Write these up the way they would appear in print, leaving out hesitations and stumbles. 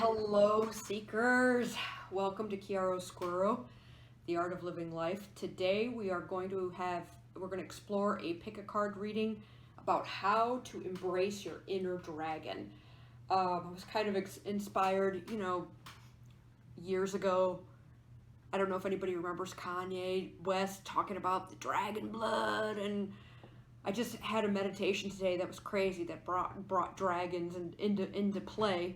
Hello, seekers. Welcome to Chiaroscuro, the art of living life. Today we're going to explore a pick a card reading about how to embrace your inner dragon. I was kind of inspired, years ago. I don't know if anybody remembers Kanye West talking about the dragon blood, and I just had a meditation today that was crazy that brought dragons into play.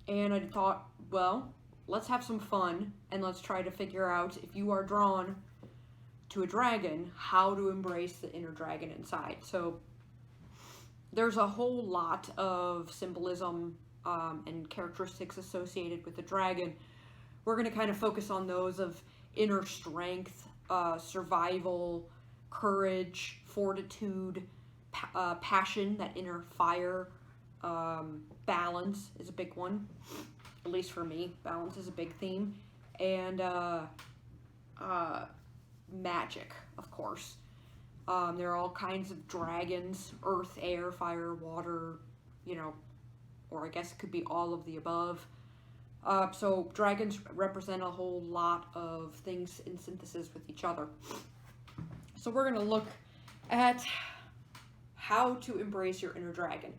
And I thought, well, let's have some fun and let's try to figure out, if you are drawn to a dragon, how to embrace the inner dragon inside. So there's a whole lot of symbolism and characteristics associated with the dragon. We're going to kind of focus on those of inner strength, survival, courage, fortitude, passion, that inner fire. Balance is a big one, at least for me. Balance is a big theme. And magic, of course. There are all kinds of dragons: earth, air, fire, water, or I guess it could be all of the above. So dragons represent a whole lot of things in synthesis with each other. So we're going to look at how to embrace your inner dragon.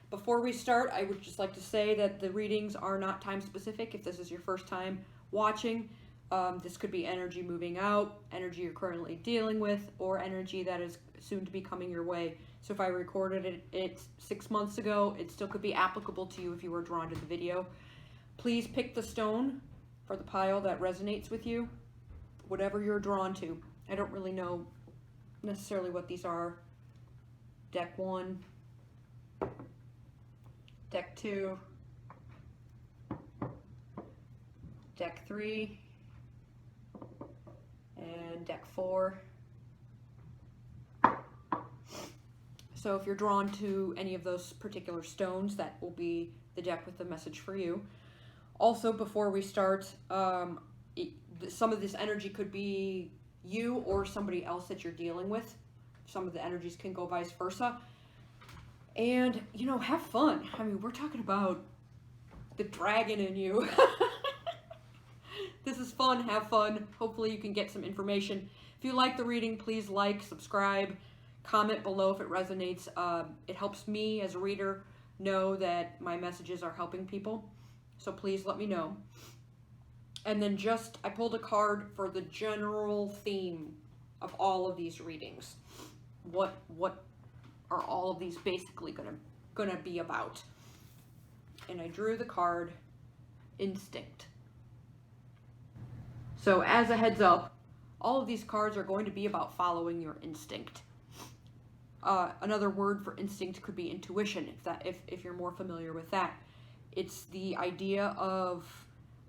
Before we start, I would just like to say that the readings are not time specific. If this is your first time watching, this could be energy moving out, energy you're currently dealing with, or energy that is soon to be coming your way. So if I recorded it 6 months ago, it still could be applicable to you if you were drawn to the video. Please pick the stone for the pile that resonates with you, whatever you're drawn to. I don't really know necessarily what these are. Deck 1. Deck 2, Deck 3, and Deck 4. So if you're drawn to any of those particular stones, that will be the deck with the message for you. Also, before we start, some of this energy could be you or somebody else that you're dealing with. Some of the energies can go vice versa. And, have fun. I mean, we're talking about the dragon in you. This is fun. Have fun. Hopefully you can get some information. If you like the reading, please like, subscribe, comment below if it resonates. It helps me as a reader know that my messages are helping people. So please let me know. And then I pulled a card for the general theme of all of these readings. What are all of these basically gonna be about? And I drew the card Instinct. So as a heads up, all of these cards are going to be about following your instinct. Another word for instinct could be intuition, if you're more familiar with that. It's the idea of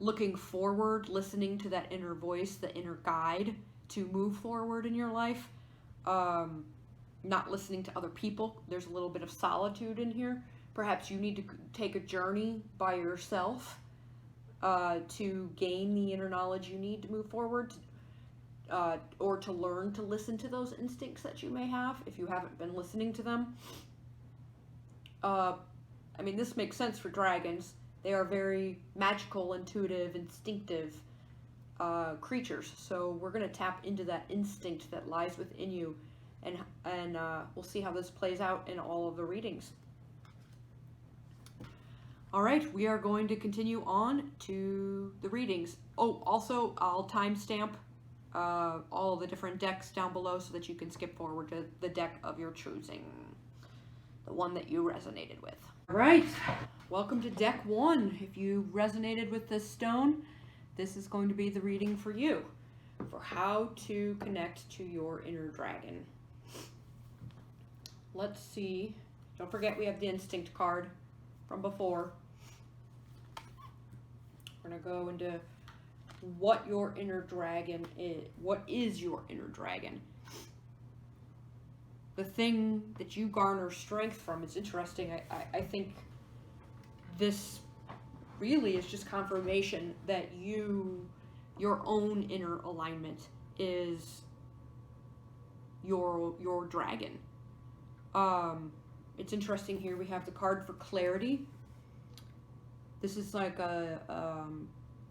looking forward, listening to that inner voice, the inner guide to move forward in your life. Not listening to other people. There's a little bit of solitude in here. Perhaps you need to take a journey by yourself to gain the inner knowledge you need to move forward, or to learn to listen to those instincts that you may have if you haven't been listening to them. I mean, this makes sense for dragons. They are very magical, intuitive, instinctive creatures. So we're going to tap into that instinct that lies within you. And we'll see how this plays out in all of the readings. All right, we are going to continue on to the readings. Oh, also, I'll timestamp all the different decks down below so that you can skip forward to the deck of your choosing, the one that you resonated with. All right, welcome to Deck 1. If you resonated with this stone, this is going to be the reading for you, for how to connect to your inner dragon. Let's see. Don't forget we have the instinct card from before. We're going to go into what your inner dragon is. What is your inner dragon? The thing that you garner strength from is interesting. I think this really is just confirmation that your own inner alignment is your dragon. It's interesting here, we have the card for clarity, This is like a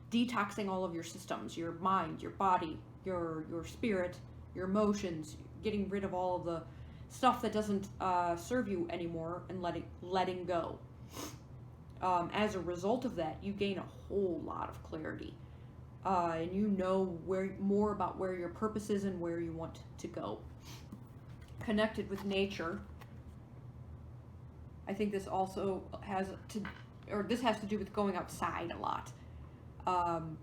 detoxing all of your systems, your mind, your body, your spirit, your emotions, getting rid of all of the stuff that doesn't serve you anymore, and letting go. As a result of that, you gain a whole lot of clarity, and you know more about where your purpose is and where you want to go. Connected with nature. I think this also has to do with going outside a lot.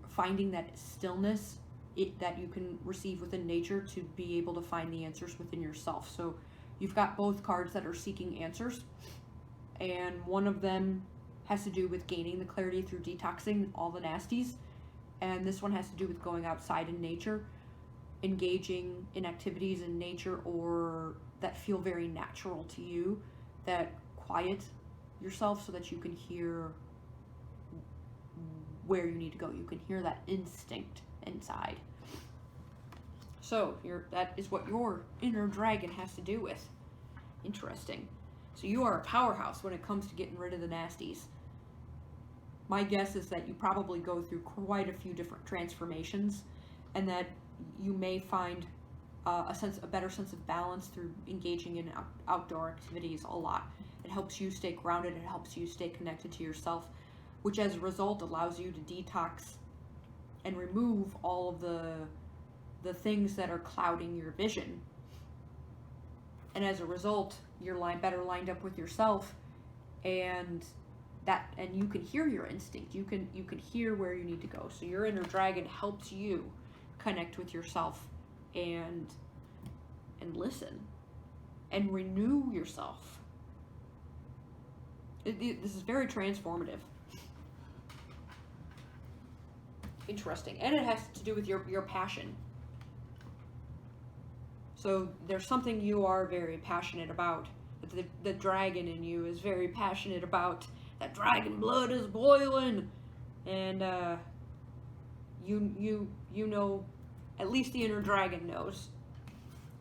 Finding that stillness that you can receive within nature to be able to find the answers within yourself. So you've got both cards that are seeking answers, and one of them has to do with gaining the clarity through detoxing all the nasties, and this one has to do with going outside in nature, engaging in activities in nature or that feel very natural to you, that quiet yourself so that you can hear where you need to go. You can hear that instinct inside. So that is what your inner dragon has to do with. Interesting. So you are a powerhouse when it comes to getting rid of the nasties. My guess is that you probably go through quite a few different transformations, and that you may find a better sense of balance through engaging in outdoor activities a lot. It helps you stay grounded. It helps you stay connected to yourself, which as a result allows you to detox and remove all of the things that are clouding your vision. And as a result, you're better lined up with yourself, and you can hear your instinct. You can hear where you need to go. So your inner dragon helps you connect with yourself and listen and renew yourself. This is very transformative. Interesting. And it has to do with your passion. So there's something you are very passionate about. The dragon in you is very passionate about. That dragon blood is boiling. And you know, at least the inner dragon knows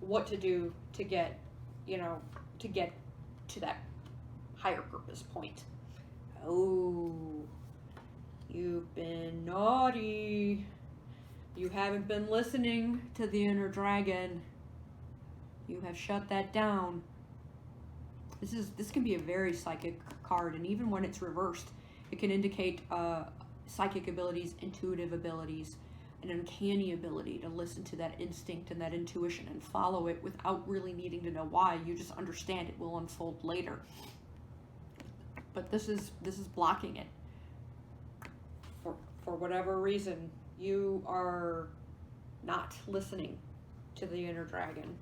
what to do to get to that higher purpose point. Oh, you've been naughty. You haven't been listening to the inner dragon. You have shut that down. This can be a very psychic card, and even when it's reversed, it can indicate psychic abilities, intuitive abilities, an uncanny ability to listen to that instinct and that intuition and follow it without really needing to know why. You just understand it will unfold later. But this is blocking it. For whatever reason, you are not listening to the inner dragon.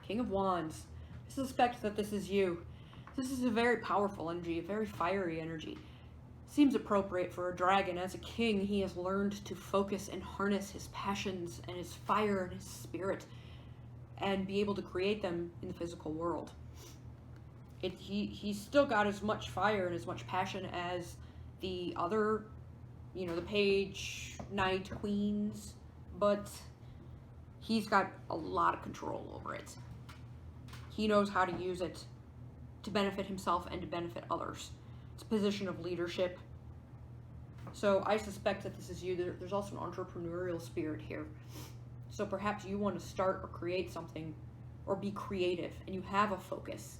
King of Wands. I suspect that this is you. This is a very powerful energy, a very fiery energy. Seems appropriate for a dragon. As a king, he has learned to focus and harness his passions and his fire and his spirit and be able to create them in the physical world. He's still got as much fire and as much passion as the other, the page, knight, queens, but he's got a lot of control over it. He knows how to use it to benefit himself and to benefit others. It's a position of leadership. So I suspect that this is you. There's also an entrepreneurial spirit here. So perhaps you want to start or create something or be creative, and you have a focus.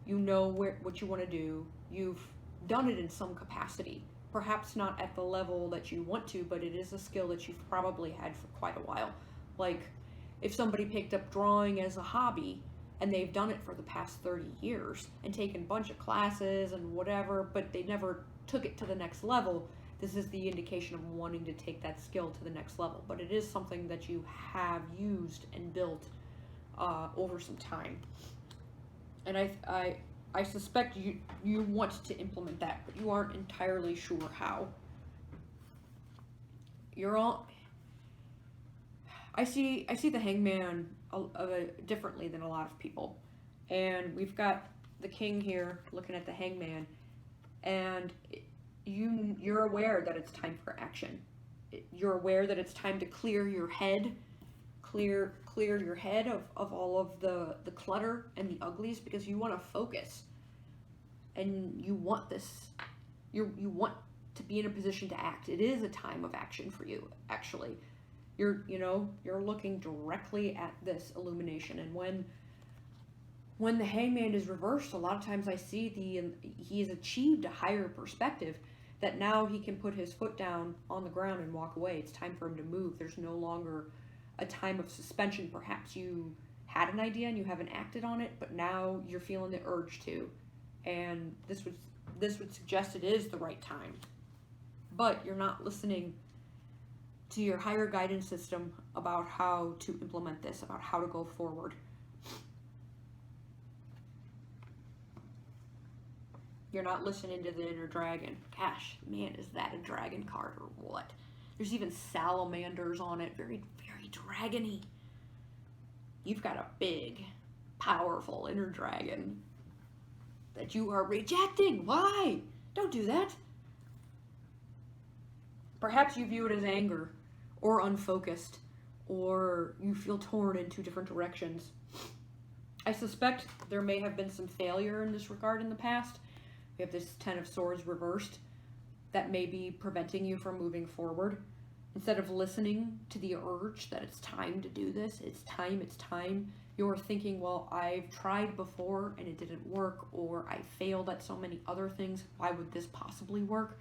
You know what you want to do. You've done it in some capacity. Perhaps not at the level that you want to, but it is a skill that you've probably had for quite a while. Like if somebody picked up drawing as a hobby, and they've done it for the past 30 years and taken a bunch of classes and whatever, but they never took it to the next level, this is the indication of wanting to take that skill to the next level. But it is something that you have used and built over some time. And I suspect you want to implement that, but you aren't entirely sure how. I see the Hangman differently than a lot of people, and we've got the king here looking at the Hangman, and you're aware that it's time for action. you're aware that it's time to clear your head, clear your head of all of the clutter and the uglies, because you want to focus, and you want this, you want to be in a position to act. It is a time of action for you, actually. You're looking directly at this illumination, and when the hangman is reversed, a lot of times I see he has achieved a higher perspective, that now he can put his foot down on the ground and walk away. It's time for him to move. There's no longer a time of suspension. Perhaps you had an idea and you haven't acted on it, but now you're feeling the urge to, and this would suggest it is the right time. But you're not listening to your higher guidance system about how to implement this, about how to go forward. You're not listening to the inner dragon. Gosh, man, is that a dragon card or what? There's even salamanders on it. Very, very dragony. You've got a big, powerful inner dragon that you are rejecting. Why? Don't do that. Perhaps you view it as anger, or unfocused, or you feel torn in two different directions. I suspect there may have been some failure in this regard in the past. We have this Ten of Swords reversed that may be preventing you from moving forward. Instead of listening to the urge that it's time to do this, it's time, you're thinking, well, I've tried before and it didn't work, or I failed at so many other things. Why would this possibly work?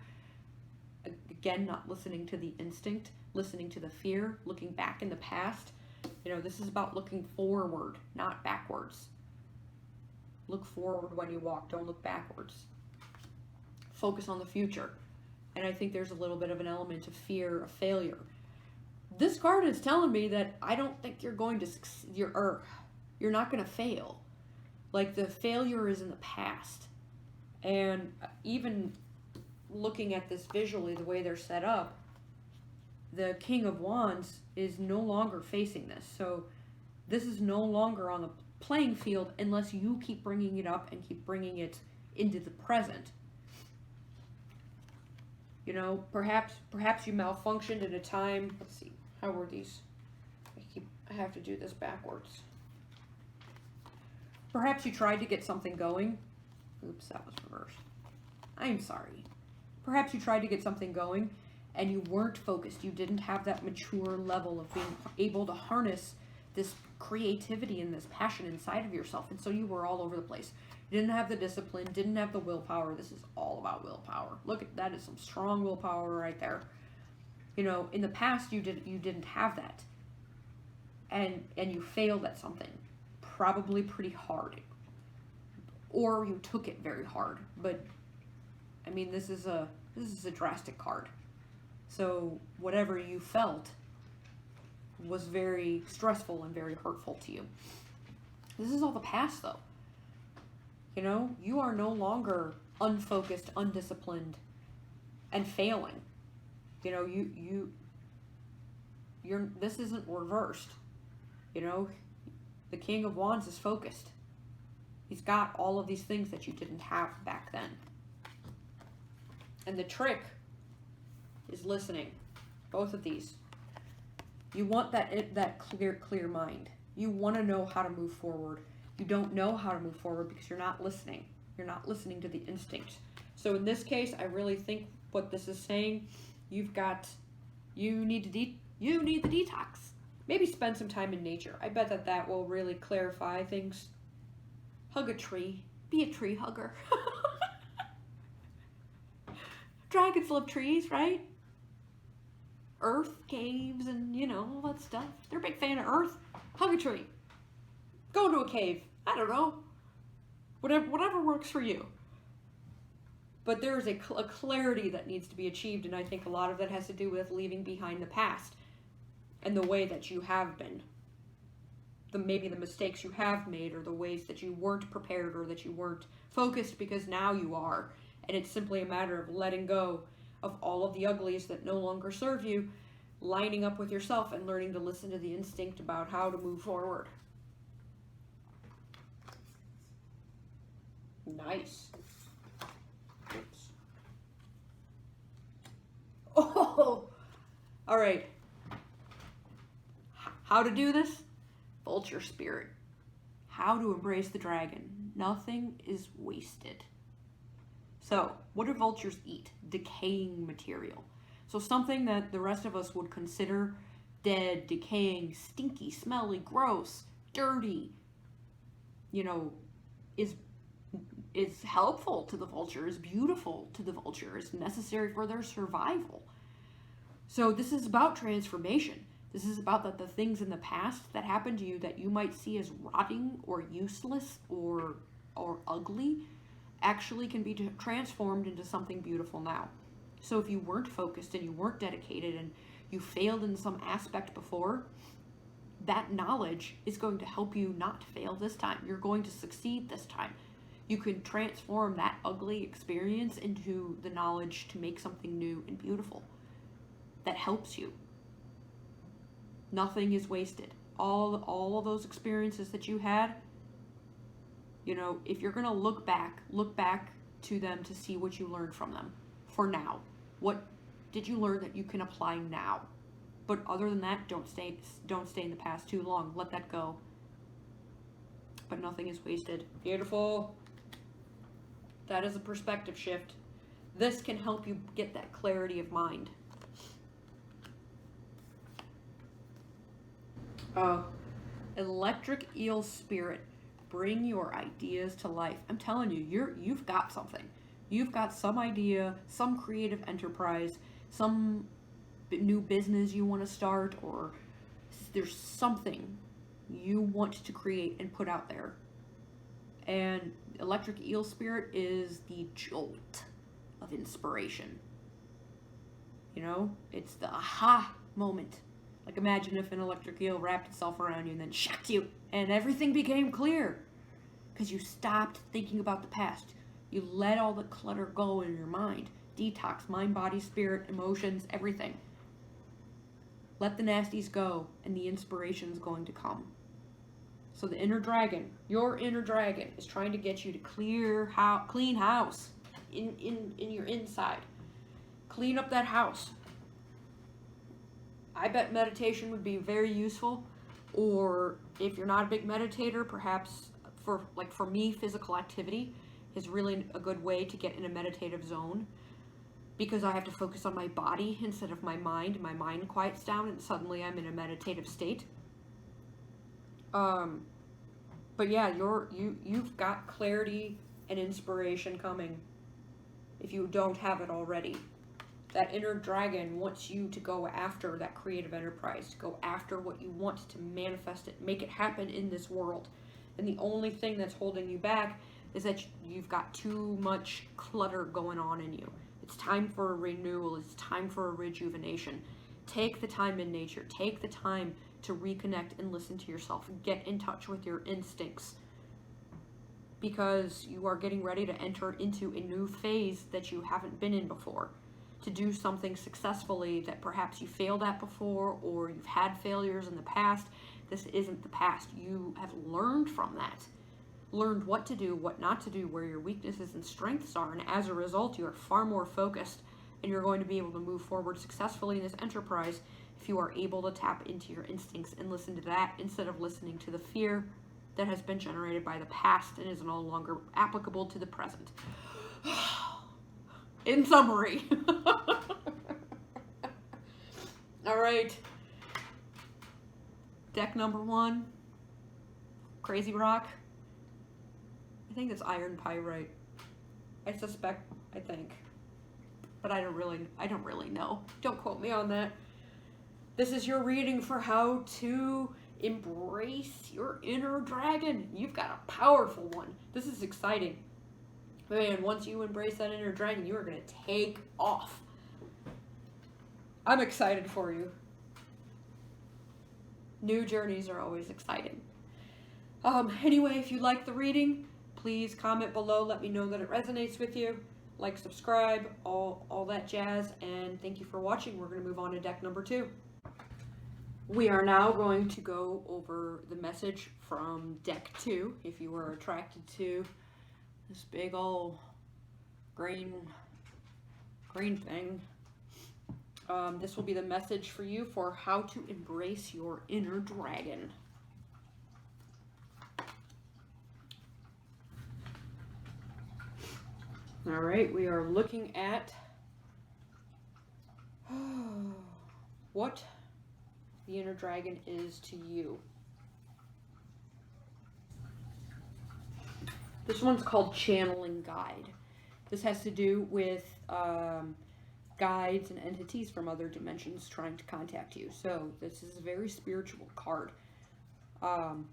Again, not listening to the instinct, listening to the fear, looking back in the past. This is about looking forward, not backwards. Look forward when you walk, don't look backwards. Focus on the future. And I think there's a little bit of an element of fear of failure. This card is telling me that I don't think you're going to succeed, you're not going to fail. Like, the failure is in the past. And even looking at this visually, the way they're set up, the King of Wands is no longer facing this. So this is no longer on the playing field unless you keep bringing it up and keep bringing it into the present. Perhaps you malfunctioned at a time. Let's see, how were these? I have to do this backwards. Perhaps you tried to get something going. Oops, that was reversed. I'm sorry. Perhaps you tried to get something going and you weren't focused. You didn't have that mature level of being able to harness this creativity and this passion inside of yourself. And so you were all over the place. You didn't have the discipline, didn't have the willpower. This is all about willpower. Look at that, is some strong willpower right there. In the past you didn't have that. And you failed at something, probably pretty hard. Or you took it very hard. But I mean, this is a drastic card. So whatever you felt was very stressful and very hurtful to you. This is all the past, though. You are no longer unfocused, undisciplined, and failing. You're this isn't reversed. The King of Wands is focused. He's got all of these things that you didn't have back then. And the trick is listening. Both of these. You want that clear mind. You want to know how to move forward. You don't know how to move forward because you're not listening. You're not listening to the instinct. So in this case, I really think what this is saying, you need the detox. Maybe spend some time in nature. I bet that will really clarify things. Hug a tree. Be a tree hugger. Dragons love trees, right? Earth, caves, and all that stuff. They're a big fan of earth. Hug a tree. Go to a cave. I don't know. Whatever works for you. But there's a clarity that needs to be achieved, and I think a lot of that has to do with leaving behind the past and the way that you have been. Maybe the mistakes you have made, or the ways that you weren't prepared, or that you weren't focused, because now you are. And it's simply a matter of letting go of all of the uglies that no longer serve you, lining up with yourself and learning to listen to the instinct about how to move forward. Nice. Oops. Oh, All right. How to do this? Vulture spirit. How to embrace the dragon. Nothing is wasted. So, what do vultures eat? Decaying material. So something that the rest of us would consider dead, decaying, stinky, smelly, gross, dirty, is helpful to the vulture, is beautiful to the vulture, is necessary for their survival. So this is about transformation. This is about the things in the past that happened to you that you might see as rotting or useless or ugly actually can be transformed into something beautiful now. So if you weren't focused and you weren't dedicated and you failed in some aspect before, that knowledge is going to help you not fail this time. You're going to succeed this time. You can transform that ugly experience into the knowledge to make something new and beautiful that helps you. Nothing is wasted. All of those experiences that you had, if you're going to look back to them to see what you learned from them for now. What did you learn that you can apply now? But other than that, don't stay in the past too long. Let that go. But nothing is wasted. Beautiful. That is a perspective shift. This can help you get that clarity of mind. Electric eel spirit. Bring your ideas to life. I'm telling you, you've got something. You've got some idea, some creative enterprise, some new business you want to start, or there's something you want to create and put out there. And electric eel spirit is the jolt of inspiration. It's the aha moment. Like imagine if an electric eel wrapped itself around you and then shocked you and everything became clear. Because you stopped thinking about the past. You let all the clutter go in your mind. Detox, mind, body, spirit, emotions, everything. Let the nasties go and the inspiration's going to come. So the inner dragon, your inner dragon, is trying to get you to clean house in your inside. Clean up that house. I bet meditation would be very useful. Or if you're not a big meditator, perhaps for me, physical activity is really a good way to get in a meditative zone, because I have to focus on my body instead of my mind. My mind quiets down and suddenly I'm in a meditative state. But yeah, you've got clarity and inspiration coming if you don't have it already. That inner dragon wants you to go after that creative enterprise, to go after what you want, to manifest it, make it happen in this world. And the only thing that's holding you back is that you've got too much clutter going on in you. It's time for a renewal. It's time for a rejuvenation. Take the time in nature. Take the time to reconnect and listen to yourself. Get in touch with your instincts, because you are getting ready to enter into a new phase that you haven't been in before. To do something successfully that perhaps you failed at before, or you've had failures in the past. This isn't the past. You have learned from that. Learned what to do, what not to do, where your weaknesses and strengths are, and as a result, you are far more focused, and you're going to be able to move forward successfully in this enterprise if you are able to tap into your instincts and listen to that instead of listening to the fear that has been generated by the past and is no longer applicable to the present. In summary. All right. Deck number 1, Crazy Rock. I think it's iron pyrite. I think. But I don't really know. Don't quote me on that. This is your reading for how to embrace your inner dragon. You've got a powerful one. This is exciting. Man, once you embrace that inner dragon, you are going to take off. I'm excited for you. New journeys are always exciting. Anyway, if you like the reading, please comment below. Let me know that it resonates with you. Like, subscribe, all that jazz. And thank you for watching. We're going to move on to deck number 2. We are now going to go over the message from deck 2. If you were attracted to this big old green thing. This will be the message for you for how to embrace your inner dragon. All right, we are looking at what the inner dragon is to you. This one's called Channeling Guide. This has to do with guides and entities from other dimensions trying to contact you. So this is a very spiritual card.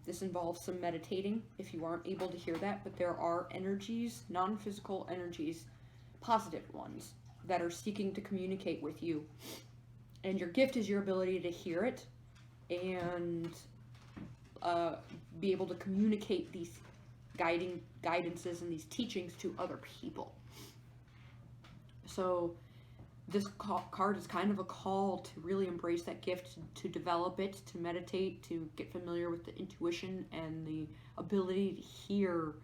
This involves some meditating if you aren't able to hear that, but there are energies, non-physical energies, positive ones, that are seeking to communicate with you. And your gift is your ability to hear it and be able to communicate these guidances and these teachings to other people. So this card is kind of a call to really embrace that gift, to develop it, to meditate, to get familiar with the intuition and the ability to hear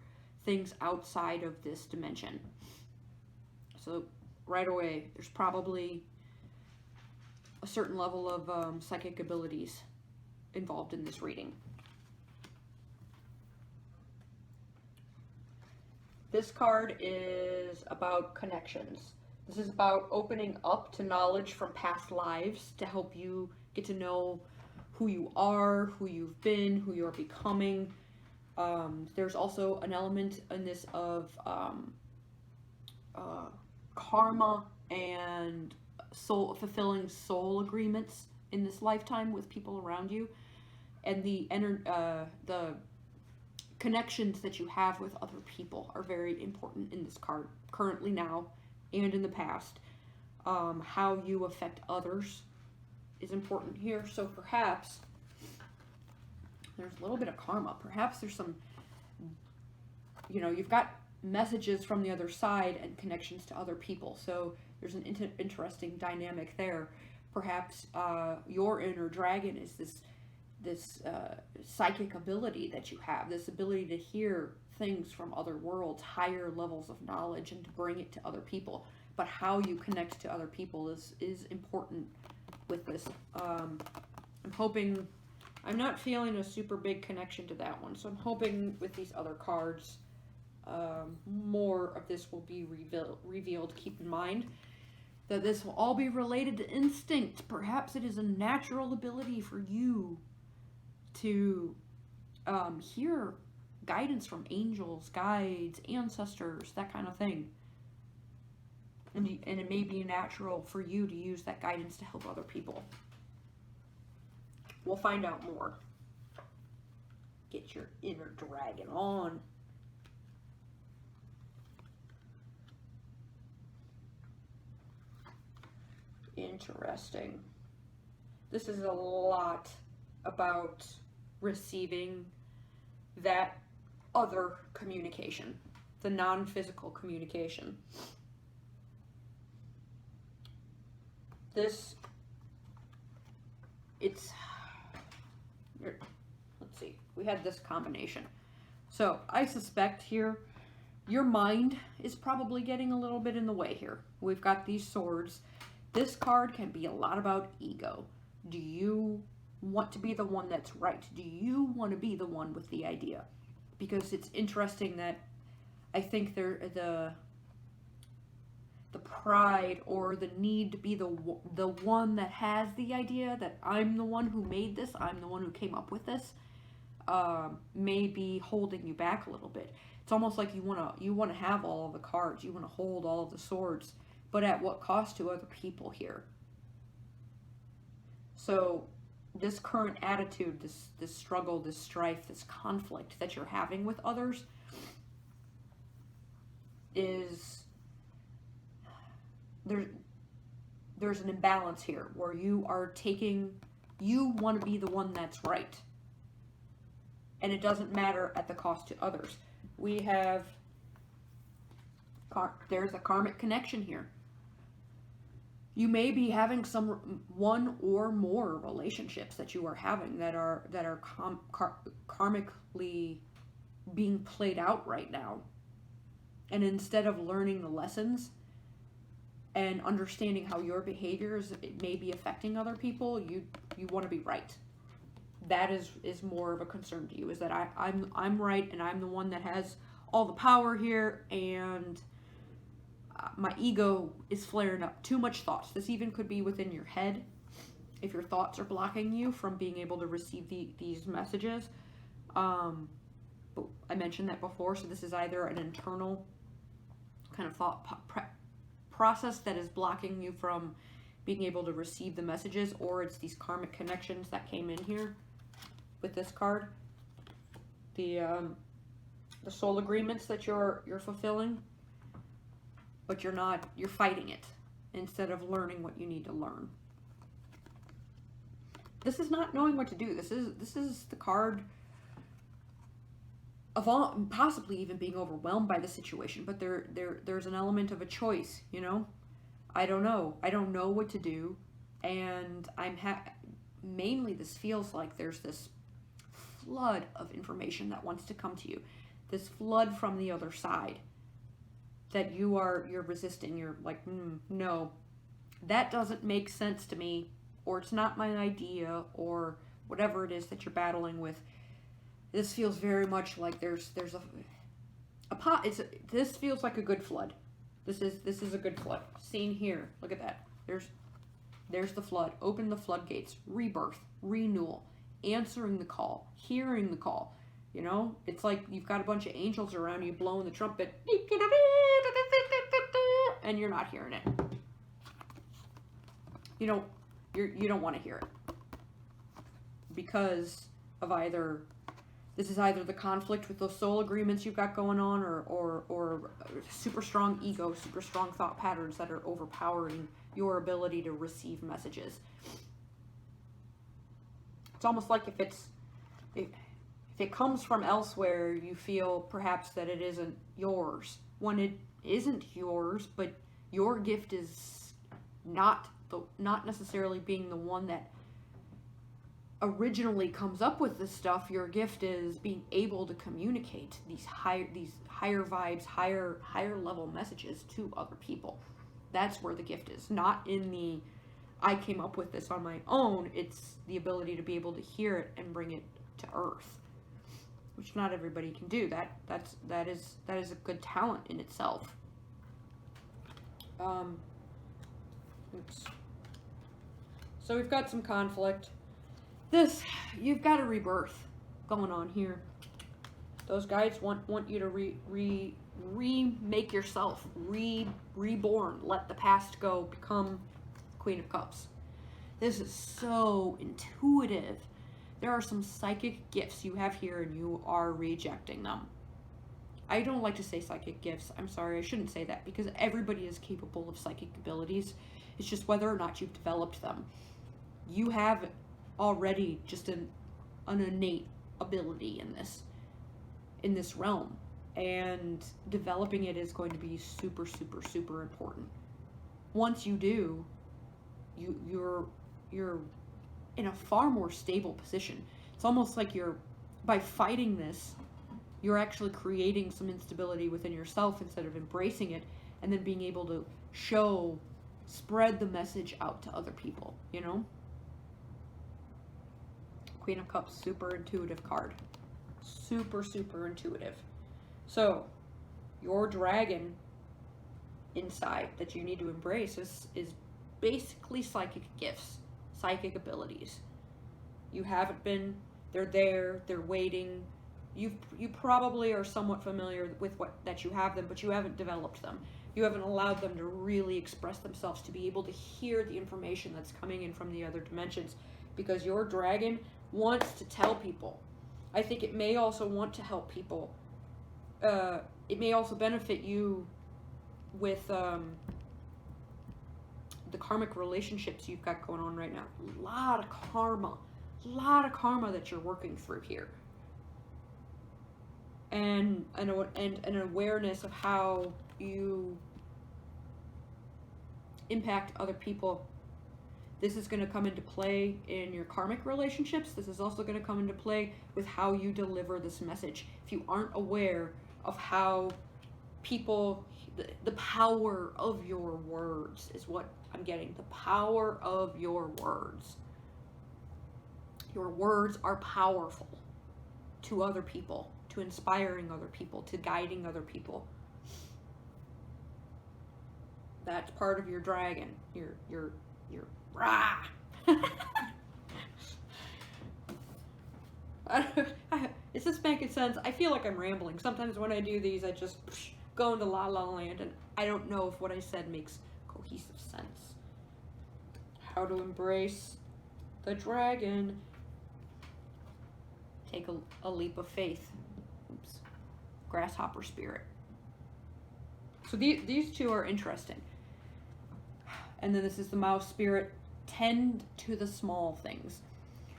things outside of this dimension. So right away, there's probably a certain level of psychic abilities involved in this reading. This card is about connections. This is about opening up to knowledge from past lives to help you get to know who you are, who you've been, who you're becoming. There's also an element in this of karma and fulfilling soul agreements in this lifetime with people around you, and the connections that you have with other people are very important in this card, currently, now, and in the past. How you affect others is important here. So perhaps there's a little bit of karma. Perhaps there's some, you've got messages from the other side and connections to other people. So there's an interesting dynamic there. Perhaps your inner dragon is this psychic ability that you have, this ability to hear things from other worlds, higher levels of knowledge, and to bring it to other people. But how you connect to other people is important with this. I'm hoping, I'm not feeling a super big connection to that one, so I'm hoping with these other cards, more of this will be revealed. Keep in mind that this will all be related to instinct. Perhaps it is a natural ability for you to hear guidance from angels, guides, ancestors, that kind of thing. And it may be natural for you to use that guidance to help other people. We'll find out more. Get your inner dragon on. Interesting. This is a lot about receiving that other communication, the non-physical communication. Let's see, we had this combination. So I suspect here, your mind is probably getting a little bit in the way here. We've got these swords. This card can be a lot about ego. Do you want to be the one that's right? Do you want to be the one with the idea? Because it's interesting that I think the pride or the need to be the one that has the idea, that I'm the one who made this, I'm the one who came up with this, may be holding you back a little bit. It's almost like you want to have all of the cards, you want to hold all of the swords, but at what cost to other people here? So this current attitude, this struggle, this strife, this conflict that you're having with others is, there's an imbalance here where you want to be the one that's right. And it doesn't matter at the cost to others. We have, there's a karmic connection here. You may be having one or more relationships that you are having that are karmically being played out right now. And instead of learning the lessons and understanding how your behaviors it may be affecting other people, you want to be right. That is more of a concern to you, is that I'm right and I'm the one that has all the power here, and my ego is flaring up. Too much thoughts. This even could be within your head, if your thoughts are blocking you from being able to receive these messages. But I mentioned that before, so this is either an internal kind of thought process that is blocking you from being able to receive the messages, or it's these karmic connections that came in here with this card. The soul agreements that you're fulfilling, but you're fighting it instead of learning what you need to learn. This is not knowing what to do. This is the card of possibly even being overwhelmed by the situation, but there's an element of a choice, you know? I don't know what to do, and mainly this feels like there's this flood of information that wants to come to you. This flood from the other side that you're resisting. You're like, no, that doesn't make sense to me, or it's not my idea, or whatever it is that you're battling with. This feels very much like there's a pot. This feels like a good flood. This is a good flood. Seen here. Look at that. There's the flood. Open the floodgates. Rebirth. Renewal. Answering the call. Hearing the call. You know, it's like you've got a bunch of angels around you blowing the trumpet, and you're not hearing it. You don't want to hear it, because of this is either the conflict with those soul agreements you've got going on, or super strong ego, super strong thought patterns that are overpowering your ability to receive messages. It's almost like if it comes from elsewhere, you feel perhaps that it isn't yours. When it isn't yours, but your gift is not necessarily being the one that originally comes up with this stuff. Your gift is being able to communicate these higher vibes, higher level messages to other people. That's where the gift is, not in the I came up with this on my own. It's the ability to be able to hear it and bring it to earth, which not everybody can do. That is a good talent in itself. Oops. So we've got some conflict. You've got a rebirth going on here. Those guides want you to remake yourself, reborn. Let the past go. Become Queen of Cups. This is so intuitive. There are some psychic gifts you have here, and you are rejecting them. I don't like to say psychic gifts. I'm sorry, I shouldn't say that, because everybody is capable of psychic abilities. It's just whether or not you've developed them. You have already just an innate ability in this realm, and developing it is going to be super, super, super important. Once you do, you're in a far more stable position. It's almost like by fighting this, you're actually creating some instability within yourself instead of embracing it and then being able to spread the message out to other people, you know? Queen of Cups, super intuitive card. Super, super intuitive. So, your dragon inside that you need to embrace is basically psychic gifts, psychic abilities. You haven't been, they're there, they're waiting. You probably are somewhat familiar with that you have them, but you haven't developed them. You haven't allowed them to really express themselves, to be able to hear the information that's coming in from the other dimensions, because your dragon wants to tell people. I think it may also want to help people. It may also benefit you with the karmic relationships you've got going on right now. A lot of karma that you're working through here. And an awareness of how you impact other people. This is going to come into play in your karmic relationships. This is also going to come into play with how you deliver this message. If you aren't aware of how people the power of your words is what I'm getting. The power of your words. Your words are powerful to other people, to inspiring other people, to guiding other people. That's part of your dragon. Your rah. Is this making sense? I feel like I'm rambling. Sometimes when I do these, I just go into la la land, and I don't know if what I said makes cohesive sense. How to embrace the dragon. Take a leap of faith. Oops. Grasshopper spirit. So these two are interesting. And then this is the mouse spirit. Tend to the small things.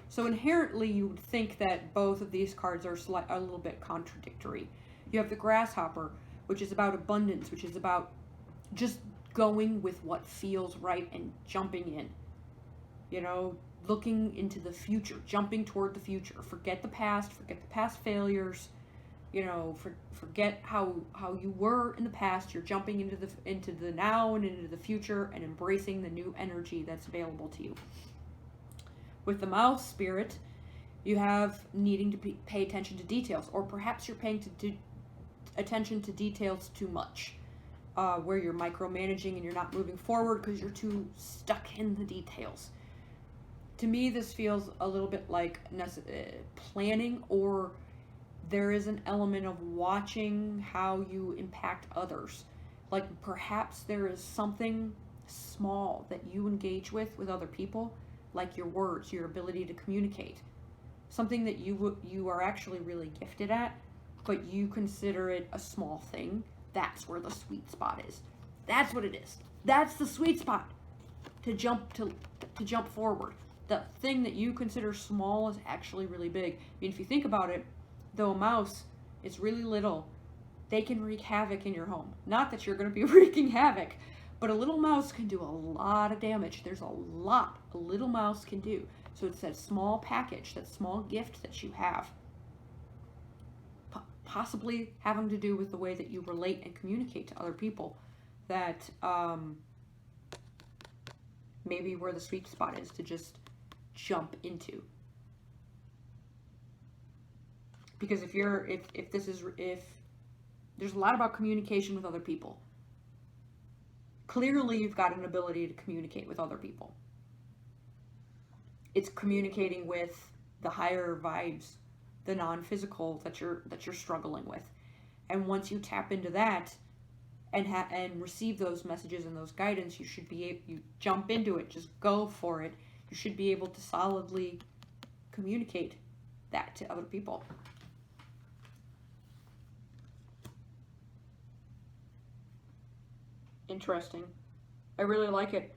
So inherently you would think that both of these cards are a little bit contradictory. You have the grasshopper, which is about abundance, which is about just going with what feels right and jumping in. You know, looking into the future, jumping toward the future. Forget the past failures. You know, forget how you were in the past. You're jumping into the now and into the future and embracing the new energy that's available to you. With the mouse spirit, you have needing to pay attention to details, or perhaps you're paying attention to details too much, where you're micromanaging and you're not moving forward because you're too stuck in the details. To me, this feels a little bit like planning, or there is an element of watching how you impact others. Like perhaps there is something small that you engage with other people, like your words, your ability to communicate. Something that you are actually really gifted at, but you consider it a small thing. That's where the sweet spot is. That's what it is. That's the sweet spot to jump forward. The thing that you consider small is actually really big. I mean, if you think about it, though a mouse is really little, they can wreak havoc in your home. Not that you're going to be wreaking havoc, but a little mouse can do a lot of damage. There's a lot a little mouse can do. So it's that small package, that small gift that you have. Possibly having to do with the way that you relate and communicate to other people. That maybe where the sweet spot is to just jump into. Because if there's a lot about communication with other people. Clearly you've got an ability to communicate with other people. It's communicating with the higher vibes, the non-physical that you're struggling with. And once you tap into that and receive those messages and those guidance, you jump into it, just go for it. You should be able to solidly communicate that to other people. Interesting. I really like it.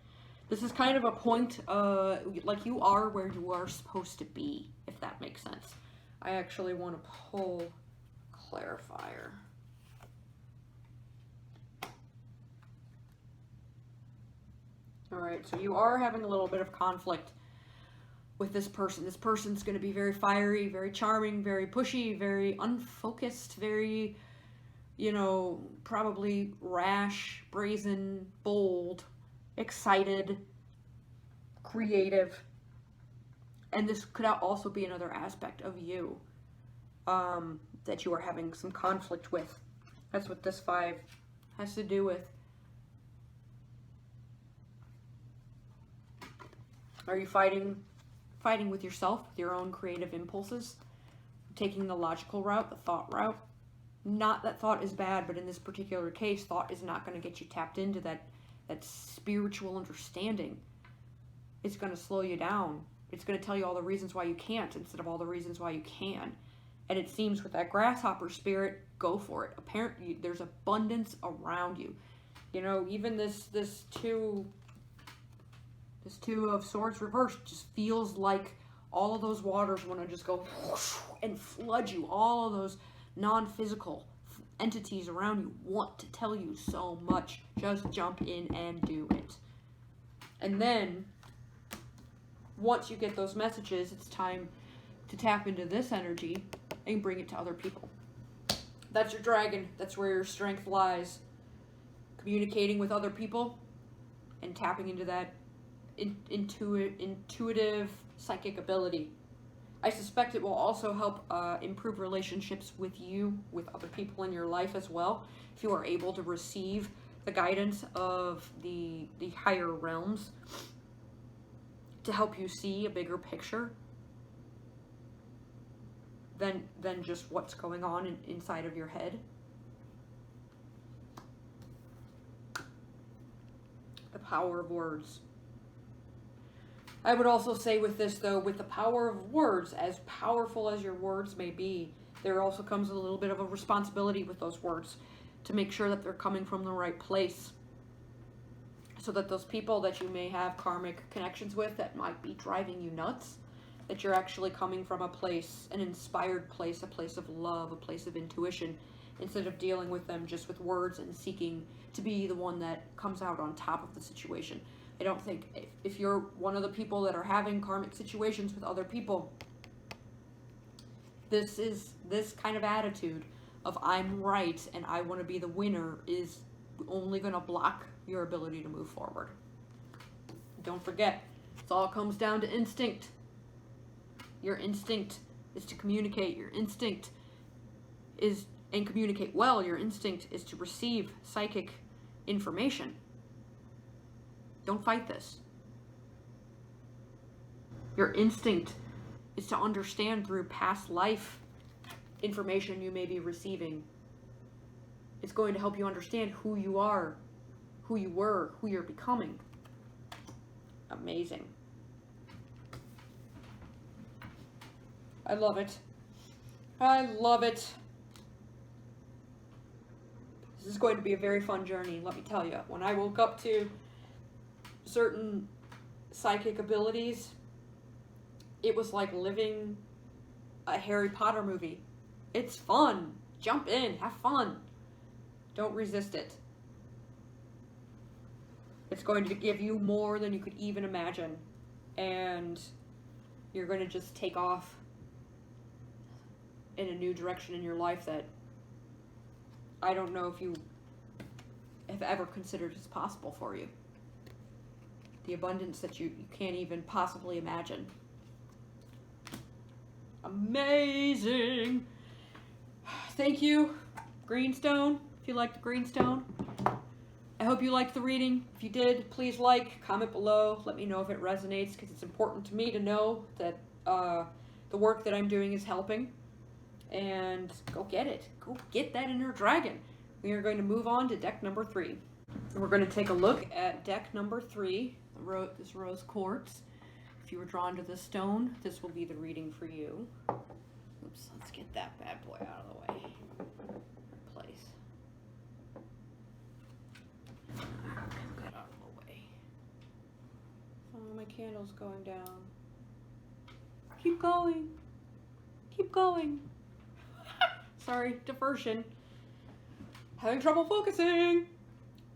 This is kind of a point, like you are where you are supposed to be, if that makes sense. I actually want to pull clarifier. All right, so you are having a little bit of conflict with this person. This person's going to be very fiery, very charming, very pushy, very unfocused, very, probably rash, brazen, bold, excited, creative. And this could also be another aspect of you that you are having some conflict with. That's what this 5 has to do with. Are you fighting with yourself, with your own creative impulses? Taking the logical route, the thought route? Not that thought is bad, but in this particular case, thought is not going to get you tapped into that spiritual understanding. It's going to slow you down. It's going to tell you all the reasons why you can't instead of all the reasons why you can. And it seems with that grasshopper spirit, go for it. Apparently, there's abundance around you. Even this two of swords reversed just feels like all of those waters want to just go and flood you. All of those non-physical entities around you want to tell you so much. Just jump in and do it. And then, once you get those messages, it's time to tap into this energy and bring it to other people. That's your dragon. That's where your strength lies. communicating with other people and tapping into that intuitive psychic ability. I suspect it will also help improve relationships with you, with other people in your life as well, if you are able to receive the guidance of the higher realms to help you see a bigger picture than just what's going on inside of your head. The power of words. I would also say with this, though, with the power of words, as powerful as your words may be, there also comes a little bit of a responsibility with those words to make sure that they're coming from the right place. So that those people that you may have karmic connections with that might be driving you nuts, that you're actually coming from a place, an inspired place, a place of love, a place of intuition, instead of dealing with them just with words and seeking to be the one that comes out on top of the situation. I don't think if you're one of the people that are having karmic situations with other people, this kind of attitude of I'm right and I want to be the winner is only going to block your ability to move forward. Don't forget, it all comes down to instinct. Your instinct is to communicate. Your instinct is, and communicate well, your instinct is to receive psychic information. Don't fight this. Your instinct is to understand through past life information you may be receiving. It's going to help you understand who you are, who you were, who you're becoming. Amazing. I love it. I love it. This is going to be a very fun journey, let me tell you. When I woke up to certain psychic abilities, it was like living a Harry Potter movie. It's fun. Jump in, have fun. Don't resist it. It's going to give you more than you could even imagine. And you're going to just take off in a new direction in your life that I don't know if you have ever considered as possible for you. The abundance that you can't even possibly imagine. Amazing. Thank you, Greenstone, if you liked the Greenstone. I hope you liked the reading. If you did, please like, comment below. Let me know if it resonates, because it's important to me to know that the work that I'm doing is helping. And go get it. Go get that inner dragon. We are going to move on to deck number 3. And we're going to take a look at deck number 3, this rose quartz. If you were drawn to this stone, this will be the reading for you. Oops, let's get that bad boy out of the way. Place. Get that out of the way. Oh, my candle's going down. Keep going. Keep going. Sorry, diversion. Having trouble focusing.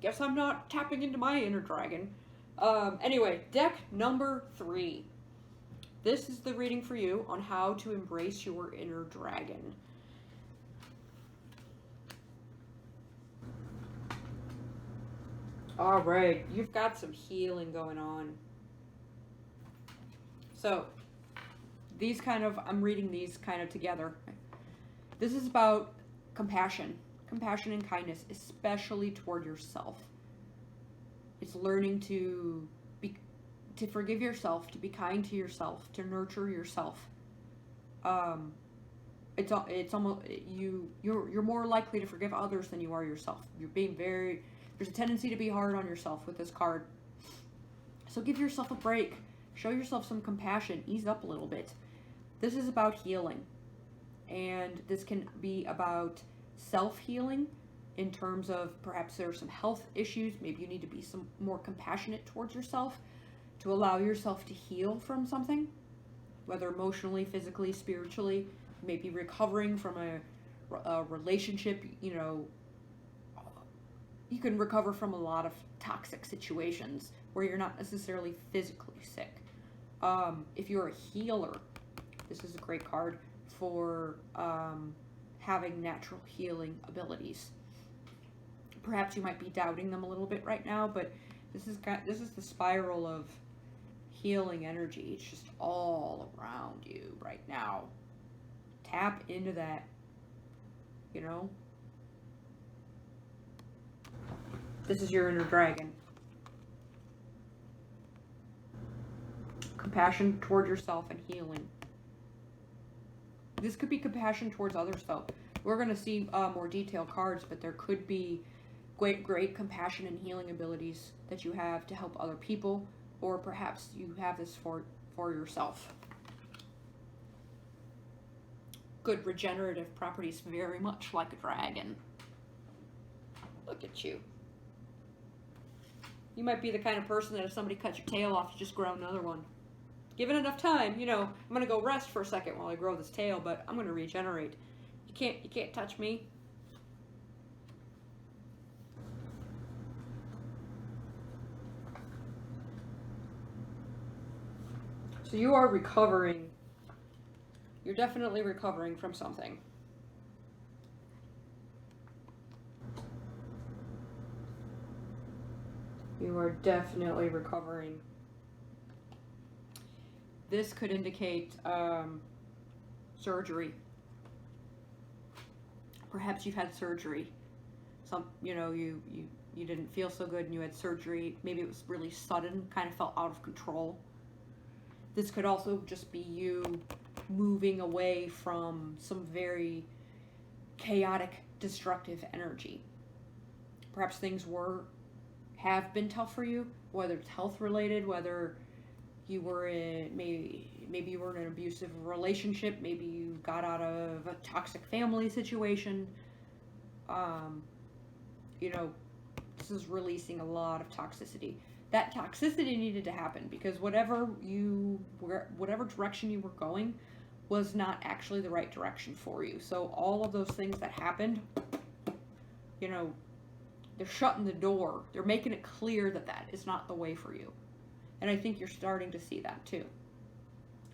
Guess I'm not tapping into my inner dragon. Anyway, deck number 3. This is the reading for you on how to embrace your inner dragon. All right, you've got some healing going on. So, I'm reading these kind of together. This is about compassion and kindness, especially toward yourself. It's learning to forgive yourself, to be kind to yourself, to nurture yourself. It's almost you're more likely to forgive others than you are yourself. There's a tendency to be hard on yourself with this card. So give yourself a break. Show yourself some compassion. Ease up a little bit. This is about healing. And this can be about self-healing in terms of perhaps there are some health issues. Maybe you need to be some more compassionate towards yourself to allow yourself to heal from something, whether emotionally, physically, spiritually. Maybe recovering from a relationship. You can recover from a lot of toxic situations where you're not necessarily physically sick. If you're a healer, this is a great card for having natural healing abilities. Perhaps you might be doubting them a little bit right now, but this is the spiral of healing energy. It's just all around you right now. Tap into that, you know? This is your inner dragon. Compassion toward yourself and healing. This could be compassion towards others, though. We're going to see more detailed cards, but there could be great compassion and healing abilities that you have to help other people, or perhaps you have this for yourself. Good regenerative properties, very much like a dragon. Look at you. You might be the kind of person that if somebody cuts your tail off, you just grow another one. Given enough time, you know, I'm gonna go rest for a second while I grow this tail, but I'm gonna regenerate. You can't touch me. So you are recovering. You're definitely recovering from something. You are definitely recovering. This could indicate surgery. Perhaps you've had surgery. You didn't feel so good and you had surgery. Maybe it was really sudden, kind of felt out of control. This could also just be you moving away from some very chaotic, destructive energy. Perhaps things have been tough for you, whether it's health related, whether you were in maybe you were in an abusive relationship, maybe you got out of a toxic family situation. This is releasing a lot of toxicity. That toxicity needed to happen because whatever direction you were going was not actually the right direction for you. So all of those things that happened, they're shutting the door. They're making it clear that is not the way for you. And I think you're starting to see that too.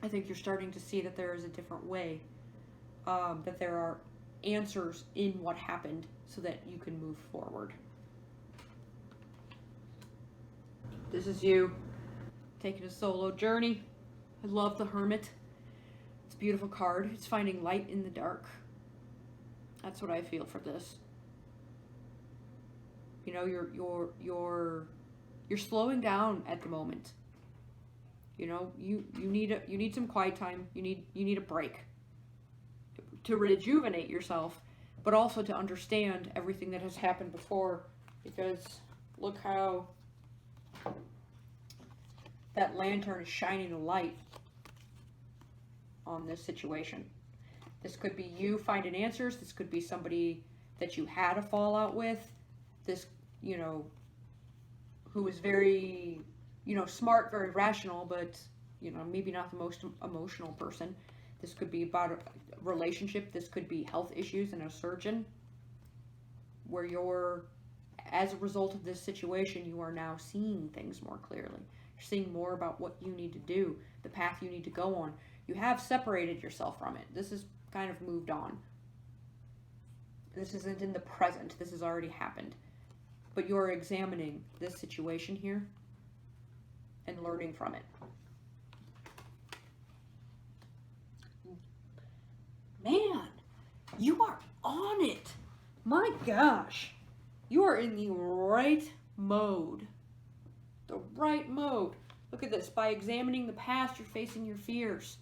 I think you're starting to see that there is a different way, that there are answers in what happened so that you can move forward. This is you taking a solo journey. I love the Hermit. It's a beautiful card. It's finding light in the dark. That's what I feel for this. You're slowing down at the moment. You need some quiet time. You need a break to rejuvenate yourself, but also to understand everything that has happened before, because look how that lantern is shining a light on this situation. This could be you finding answers. This could be somebody that you had a fallout with. This, who is very, smart, very rational, but, maybe not the most emotional person. This could be about a relationship. This could be health issues and a surgeon, where as a result of this situation, you are now seeing things more clearly. You're seeing more about what you need to do, the path you need to go on. You have separated yourself from it. This is kind of moved on. This isn't in the present. This has already happened. But you're examining this situation here and learning from it. Man, you are on it. My gosh. You are in the right mode. The right mode. Look at this. By examining the past, you're facing your fears.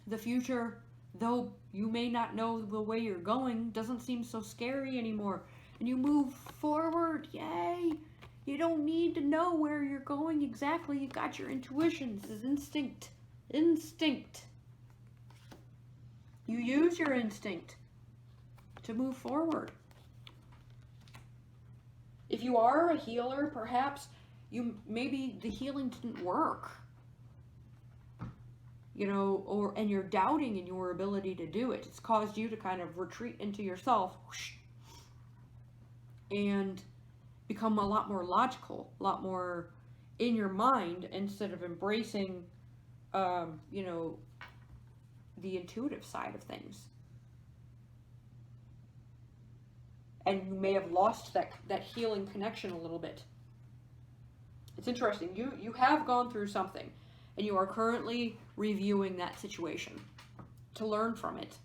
The future, though you may not know the way you're going, doesn't seem so scary anymore. And you move forward. Yay. You don't need to know where you're going exactly. You got your intuition. This is instinct. Instinct. You use your instinct to move forward. If you are a healer, perhaps maybe the healing didn't work. And you're doubting in your ability to do it. It's caused you to kind of retreat into yourself and become a lot more logical, a lot more in your mind instead of embracing, the intuitive side of things. and you may have lost that healing connection a little bit. It's interesting. You have gone through something, and you are currently reviewing that situation to learn from it.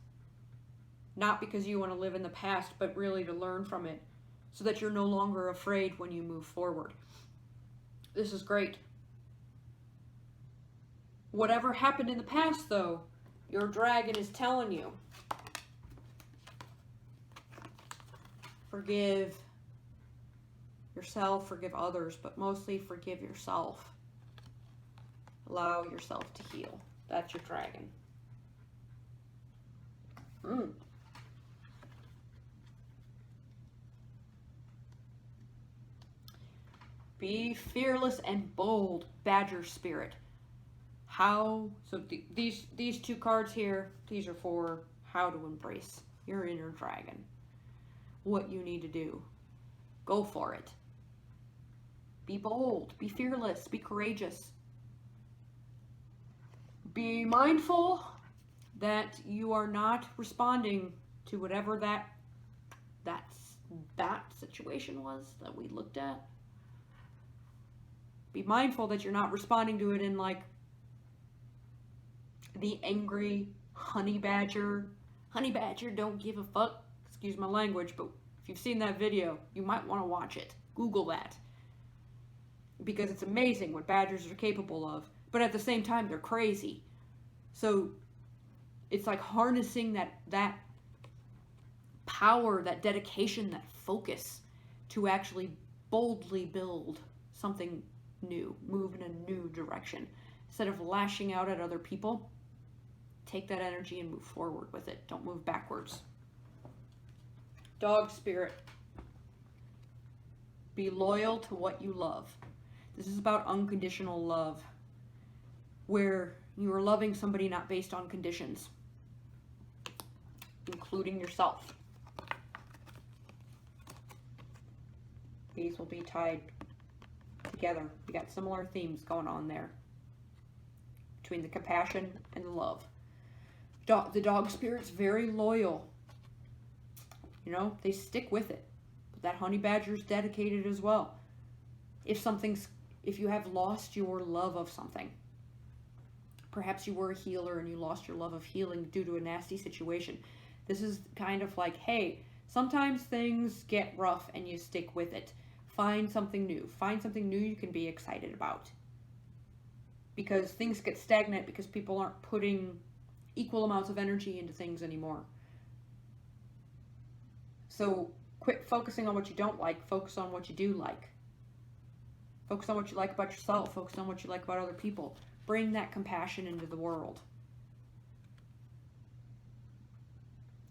Not because you want to live in the past, but really to learn from it so that you're no longer afraid when you move forward. This is great. Whatever happened in the past, though, your dragon is telling you. Forgive yourself, forgive others, but mostly forgive yourself. Allow yourself to heal. That's your dragon. Be fearless and bold, Badger Spirit. So these two cards here, these are for how to embrace your inner dragon. What you need to do. Go for it. Be bold, be fearless, be courageous. Be mindful that you are not responding to whatever that situation was that we looked at. Be mindful that you're not responding to it in like the angry honey badger. Honey badger don't give a fuck. Excuse my language, but if you've seen that video, you might want to watch it. Google that. Because it's amazing what badgers are capable of. But at the same time, they're crazy. So it's like harnessing that power, that dedication, that focus to actually boldly build something new, move in a new direction. Instead of lashing out at other people, take that energy and move forward with it. Don't move backwards. Dog Spirit. Be loyal to what you love. This is about unconditional love, where you are loving somebody not based on conditions, including yourself. These will be tied together. We got similar themes going on there between the compassion and the love. The dog spirit's very loyal. You know, they stick with it. But that honey badger's dedicated as well. If you have lost your love of something, perhaps you were a healer and you lost your love of healing due to a nasty situation. This is kind of like, hey, sometimes things get rough and you stick with it. Find something new. Find something new you can be excited about. Because things get stagnant because people aren't putting equal amounts of energy into things anymore. So quit focusing on what you don't like. Focus on what you do like. Focus on what you like about yourself. Focus on what you like about other people. Bring that compassion into the world.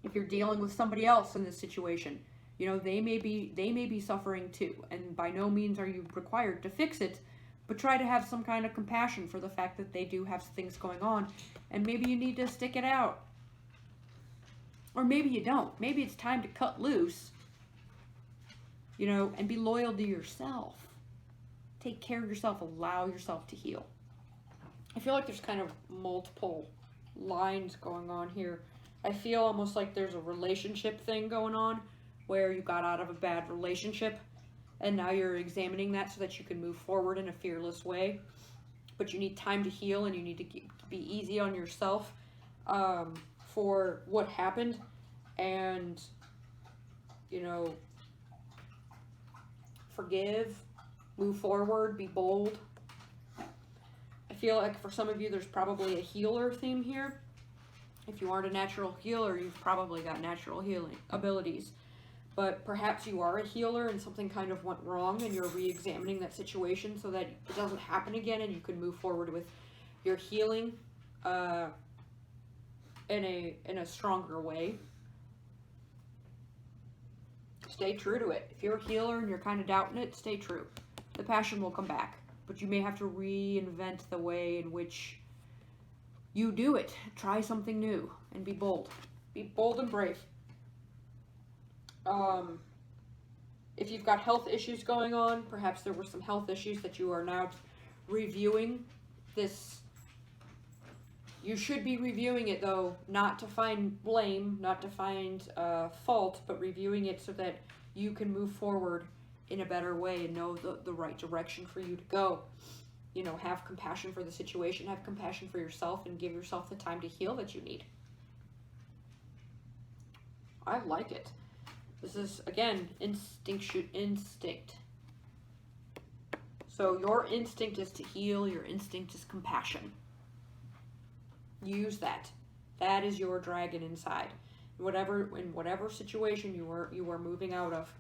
If you're dealing with somebody else in this situation, you know, they may be suffering too, and by no means are you required to fix it, but try to have some kind of compassion for the fact that they do have things going on, and maybe you need to stick it out. Or maybe you don't. Maybe it's time to cut loose, you know, and be loyal to yourself. Take care of yourself. Allow yourself to heal. I feel like there's kind of multiple lines going on here. I feel almost like there's a relationship thing going on where you got out of a bad relationship and now you're examining that so that you can move forward in a fearless way. But you need time to heal and you need to be easy on yourself for what happened and, you know, forgive, move forward, be bold. I feel like for some of you there's probably a healer theme here. If you aren't a natural healer, you've probably got natural healing abilities. But perhaps you are a healer and something kind of went wrong and you're re-examining that situation so that it doesn't happen again and you can move forward with your healing in a stronger way. Stay true to it. If you're a healer and you're kind of doubting it, stay true. The passion will come back. But you may have to reinvent the way in which you do it. Try something new and be bold. Be bold and brave. If you've got health issues going on, perhaps there were some health issues that you are now reviewing. You should be reviewing it though, not to find blame, not to find fault, but reviewing it so that you can move forward in a better way and know the right direction for you to go. You know, have compassion for the situation, have compassion for yourself, and give yourself the time to heal that you need. I like it. This is, again, instinct. So your instinct is to heal, your instinct is compassion. Use that. That is your dragon inside. In whatever situation you are moving out of.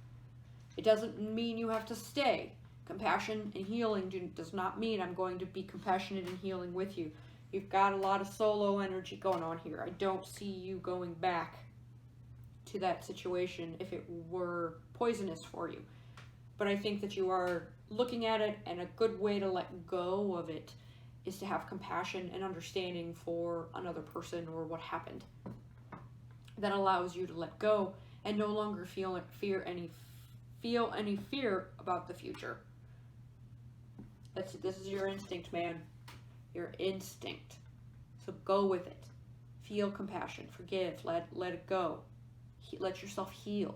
It doesn't mean you have to stay. Compassion and healing does not mean I'm going to be compassionate and healing with you. You've got a lot of solo energy going on here. I don't see you going back to that situation if it were poisonous for you. But I think that you are looking at it, and a good way to let go of it is to have compassion and understanding for another person or what happened. That allows you to let go and no longer feel any fear about the future. This is your instinct, man. Your instinct. So go with it. Feel compassion. Forgive. Let it go. Let yourself heal.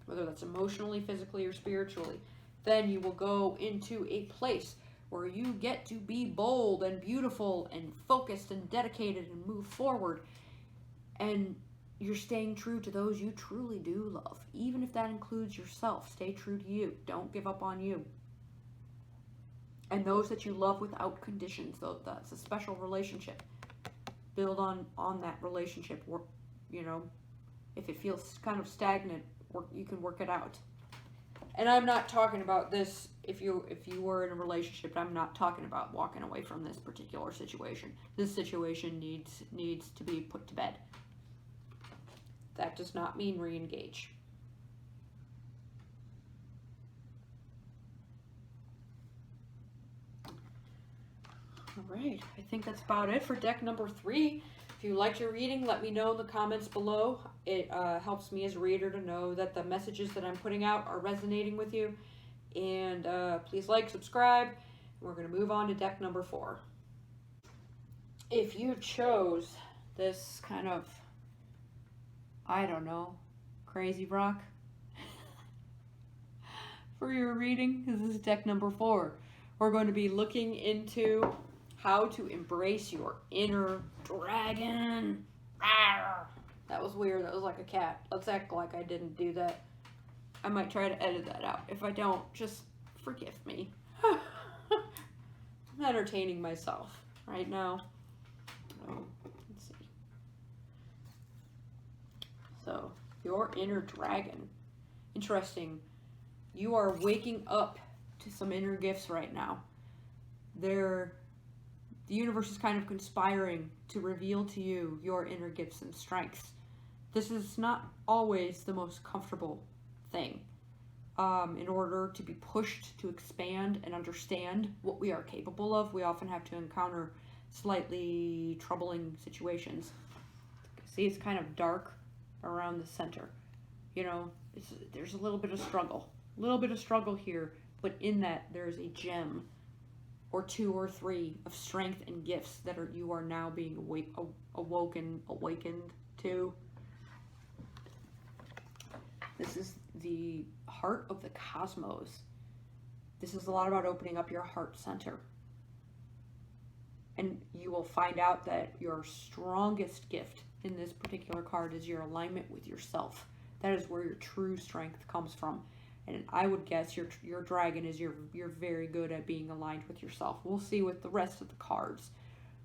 Whether that's emotionally, physically, or spiritually. Then you will go into a place where you get to be bold and beautiful and focused and dedicated and move forward. And you're staying true to those you truly do love. Even if that includes yourself. Stay true to you. Don't give up on you. And those that you love without conditions. Though that's a special relationship. Build on that relationship. Work, you know, if it feels kind of stagnant, you can work it out. And I'm not talking about this if you were in a relationship. I'm not talking about walking away from this particular situation. This situation needs to be put to bed. That does not mean re-engage. All right, I think that's about it for deck number 3. If you liked your reading, let me know in the comments below. It helps me as a reader to know that the messages that I'm putting out are resonating with you. And please like, subscribe. We're going to move on to deck number 4. If you chose this kind of, I don't know, crazy rock for your reading, this is deck number 4. We're going to be looking into how to embrace your inner dragon. Rawr. That was weird. That was like a cat. Let's act like I didn't do that. I might try to edit that out. If I don't, just forgive me. I'm entertaining myself right now. Let's see. So, your inner dragon. Interesting. You are waking up to some inner gifts right now. The universe is kind of conspiring to reveal to you your inner gifts and strengths. This is not always the most comfortable thing. In order to be pushed to expand and understand what we are capable of, we often have to encounter slightly troubling situations. See, it's kind of dark around the center. You know, there's a little bit of struggle. A little bit of struggle here, but in that there's a gem or 2 or 3 of strength and gifts that you are now being awakened to. This is the heart of the cosmos. This is a lot about opening up your heart center. And you will find out that your strongest gift in this particular card is your alignment with yourself. That is where your true strength comes from. And I would guess your dragon is you're very good at being aligned with yourself. We'll see with the rest of the cards.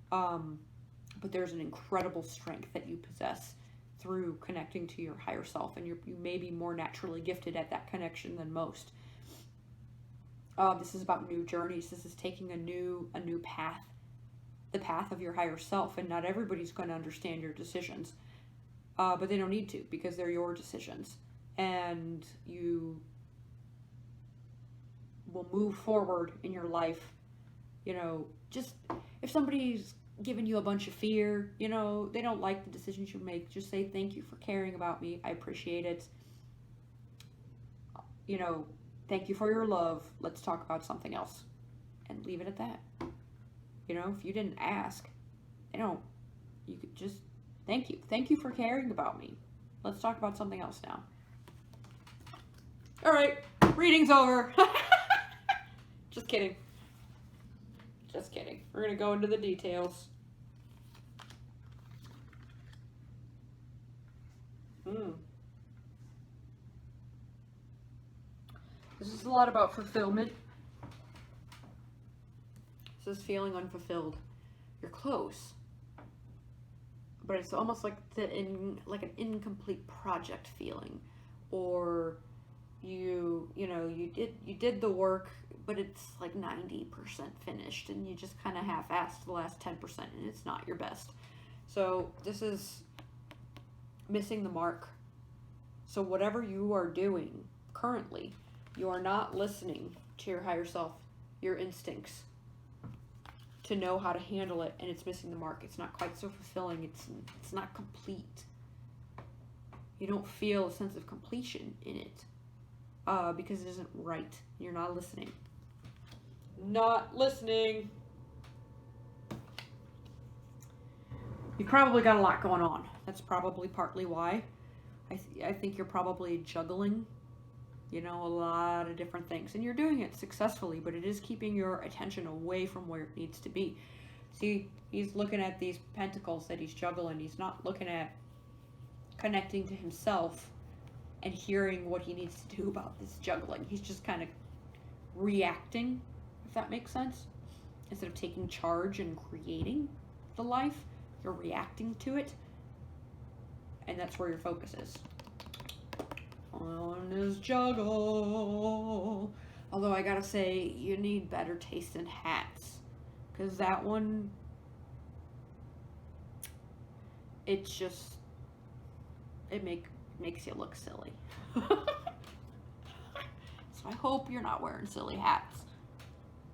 But there's an incredible strength that you possess through connecting to your higher self. And you may be more naturally gifted at that connection than most. This is about new journeys. This is taking a new path. The path of your higher self. And not everybody's going to understand your decisions. But they don't need to, because they're your decisions. And you will move forward in your life. You know, just if somebody's giving you a bunch of fear, you know, they don't like the decisions you make, just say thank you for caring about me. I appreciate it. You know, thank you for your love. Let's talk about something else. And leave it at that. You know, if you didn't ask, you could just thank you. Thank you for caring about me. Let's talk about something else now. All right, reading's over. Just kidding. Just kidding. We're going to go into the details. This is a lot about fulfillment. This is feeling unfulfilled. You're close, but it's almost like like an incomplete project feeling, or you did the work, but it's like 90% finished, and you just kind of half-assed the last 10%, and it's not your best. So this is missing the mark. So whatever you are doing currently, you are not listening to your higher self, your instincts, to know how to handle it, and it's missing the mark. It's not quite so fulfilling. It's not complete. You don't feel a sense of completion in it because it isn't right. You're not listening. Not listening. You've probably got a lot going on. That's probably partly why. I think you're probably juggling, a lot of different things. And you're doing it successfully, but it is keeping your attention away from where it needs to be. See, he's looking at these pentacles that he's juggling. He's not looking at connecting to himself and hearing what he needs to do about this juggling. He's just kind of reacting, if that makes sense. Instead of taking charge and creating the life, you're reacting to it. And that's where your focus is. On his juggle. Although I gotta say, you need better taste in hats. Because that one, it's just, it makes you look silly. So I hope you're not wearing silly hats.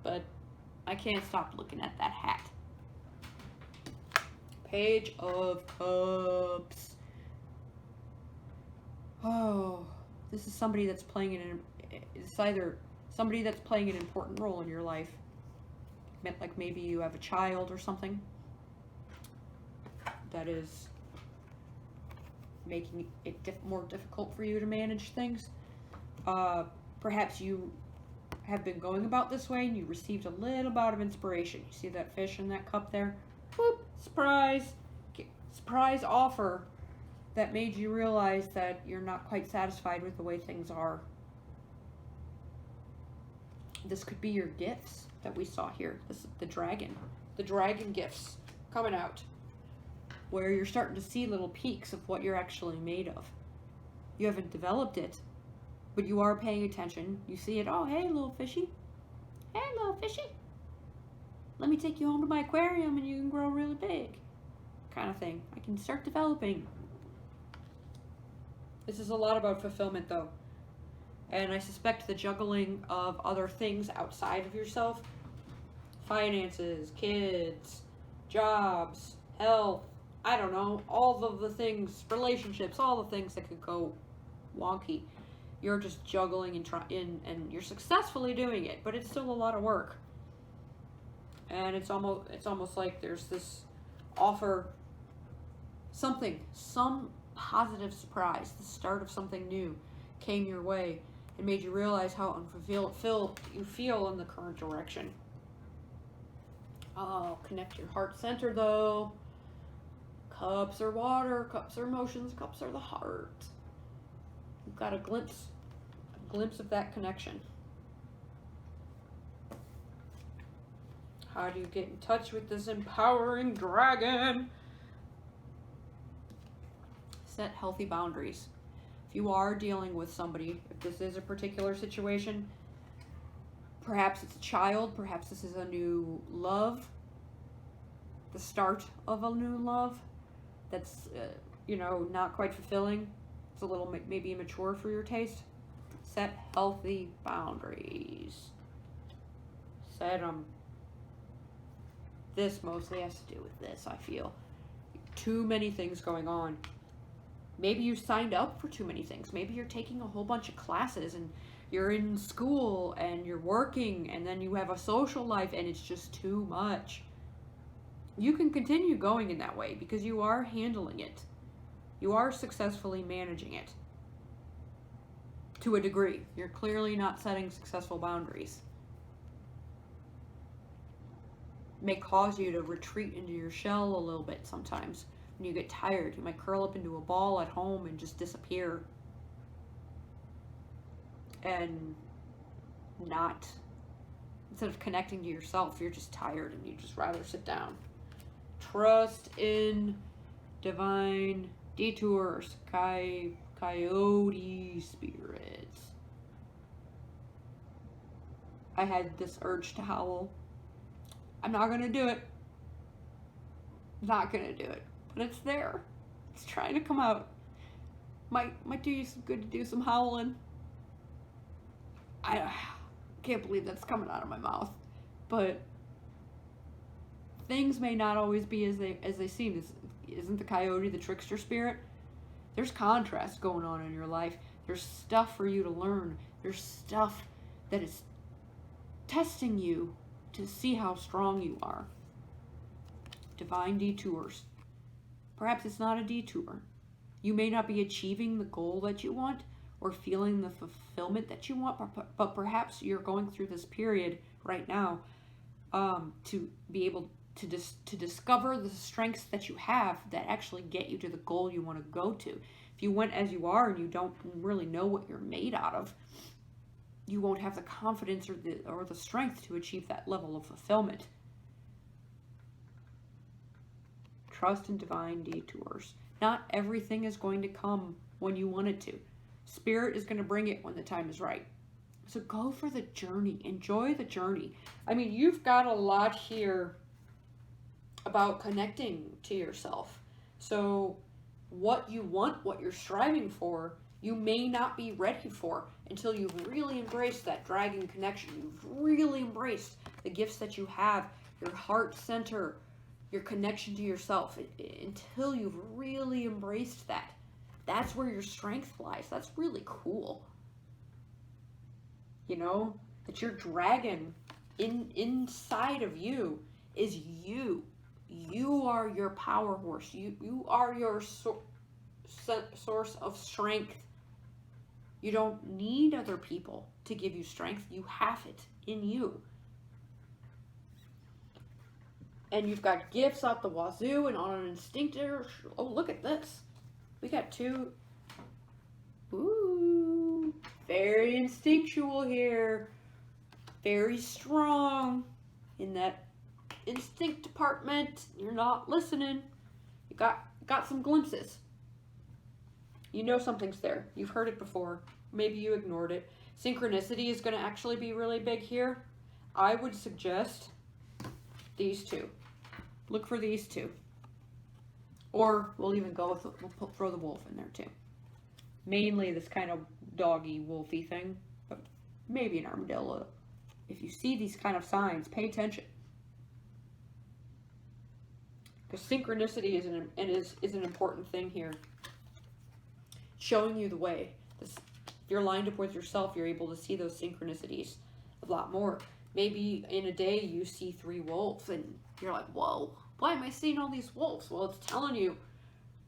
But I can't stop looking at that hat. Page of Cups. Oh, this is somebody that's playing it's either somebody that's playing an important role in your life. Like maybe you have a child or something that is making it more difficult for you to manage things. Perhaps you have been going about this way and you received a little bout of inspiration. You see that fish in that cup there? Whoop, surprise! Surprise offer that made you realize that you're not quite satisfied with the way things are. This could be your gifts that we saw here. This is the dragon gifts coming out, where you're starting to see little peaks of what you're actually made of. You haven't developed it, but you are paying attention. You see it. Oh, hey, little fishy. Hey, little fishy. Let me take you home to my aquarium and you can grow really big. Kind of thing. I can start developing. This is a lot about fulfillment, though. And I suspect the juggling of other things outside of yourself, finances, kids, jobs, health, I don't know, all of the things, relationships, all the things that could go wonky. You're just juggling and you're successfully doing it, but it's still a lot of work. And it's almost like there's this offer, some positive surprise, the start of something new came your way and made you realize how unfulfilled you feel in the current direction. Oh, connect your heart center though. Cups are water, cups are emotions, cups are the heart. You've got a glimpse of that connection. How do you get in touch with this empowering dragon? Set healthy boundaries. If you are dealing with somebody, if this is a particular situation, perhaps it's a child, perhaps this is a new love, the start of a new love that's, not quite fulfilling. It's a little maybe immature for your taste. Set healthy boundaries. Set them. This mostly has to do with this, I feel. Too many things going on. Maybe you signed up for too many things. Maybe you're taking a whole bunch of classes and you're in school and you're working and then you have a social life and it's just too much. You can continue going in that way because you are handling it. You are successfully managing it. to a degree. You're clearly not setting successful boundaries. It may cause you to retreat into your shell a little bit sometimes. When you get tired, you might curl up into a ball at home and just disappear. And not, instead of connecting to yourself, you're just tired and you just rather sit down. Trust in divine detours, coyote spirits. I had this urge to howl. I'm not gonna do it. Not gonna do it. But it's there. It's trying to come out. Might do you some good to do some howling. I can't believe that's coming out of my mouth. But things may not always be as they seem. Isn't the coyote the trickster spirit? There's contrast going on in your life. There's stuff for you to learn. There's stuff that is testing you to see how strong you are. Divine detours. Perhaps it's not a detour. You may not be achieving the goal that you want or feeling the fulfillment that you want, but perhaps you're going through this period right now to be able to discover the strengths that you have that actually get you to the goal you want to go to. If you went as you are and you don't really know what you're made out of, you won't have the confidence or the strength to achieve that level of fulfillment. Trust in divine detours. Not everything is going to come when you want it to. Spirit is going to bring it when the time is right. So go for the journey. Enjoy the journey. I mean, you've got a lot here about connecting to yourself. So what you want, what you're striving for, you may not be ready for until you've really embraced that dragon connection. You've really embraced the gifts that you have, your heart center, your connection to yourself. Until you've really embraced that. That's where your strength lies. That's really cool. You know, that your dragon inside of you is you. You are your power horse. You are your source of strength. You don't need other people to give you strength. You have it in you. And you've got gifts out the wazoo and on an instinctive. Oh, look at this. We got two. Ooh, very instinctual here. Very strong in that instinct department. You're not listening. You got some glimpses. You know something's there. You've heard it before. Maybe you ignored it. Synchronicity is going to actually be really big here. I would suggest these two. Look for these two. Or we'll even go with, we'll throw the wolf in there too. Mainly this kind of doggy, wolfy thing. But maybe an armadillo. If you see these kind of signs, pay attention. Because synchronicity is an important thing here. Showing you the way. If you're lined up with yourself, you're able to see those synchronicities a lot more. Maybe in a day you see 3 wolves and you're like, whoa, why am I seeing all these wolves? Well, it's telling you,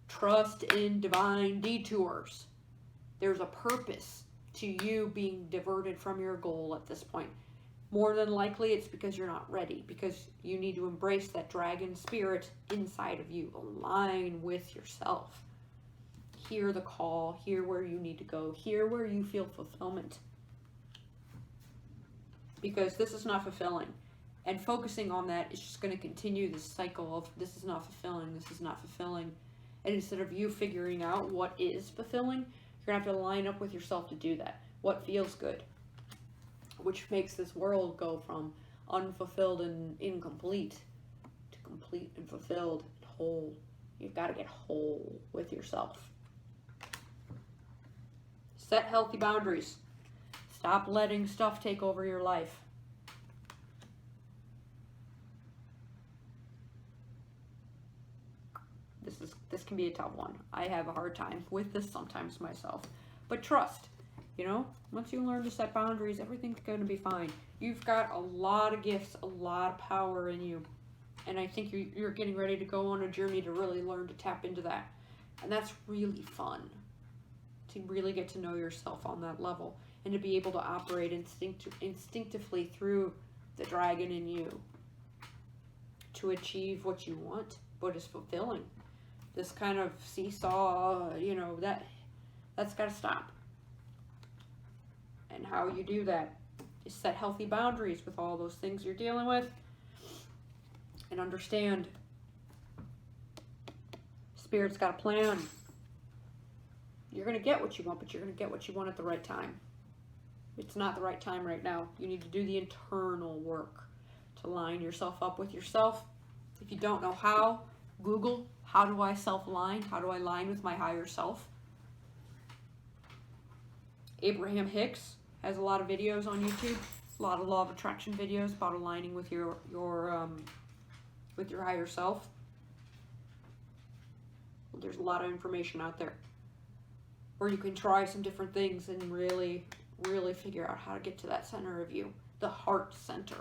trust in divine detours. There's a purpose to you being diverted from your goal at this point. More than likely, it's because you're not ready, because you need to embrace that dragon spirit inside of you. Align with yourself. Hear the call, hear where you need to go, hear where you feel fulfillment. Because this is not fulfilling. And focusing on that is just going to continue this cycle of this is not fulfilling, this is not fulfilling. And instead of you figuring out what is fulfilling, you're going to have to line up with yourself to do that. What feels good? Which makes this world go from unfulfilled and incomplete to complete and fulfilled and whole. You've got to get whole with yourself. Set healthy boundaries. Stop letting stuff take over your life. This can be a tough one. I have a hard time with this sometimes myself. But trust, you know, once you learn to set boundaries, everything's going to be fine. You've got a lot of gifts, a lot of power in you. And I think you're getting ready to go on a journey to really learn to tap into that. And that's really fun. to really get to know yourself on that level, and to be able to operate instinctively through the dragon in you to achieve what you want, what is fulfilling. This kind of seesaw, that's got to stop. And how you do that is set healthy boundaries with all those things you're dealing with, and understand Spirit's got a plan. You're going to get what you want, but you're going to get what you want at the right time. It's not the right time right now. You need to do the internal work to line yourself up with yourself. If you don't know how, Google, how do I self-align? How do I align with my higher self? Abraham Hicks has a lot of videos on YouTube, a lot of law of attraction videos about aligning with your higher self. There's a lot of information out there where you can try some different things and really figure out how to get to that center of you, the heart center.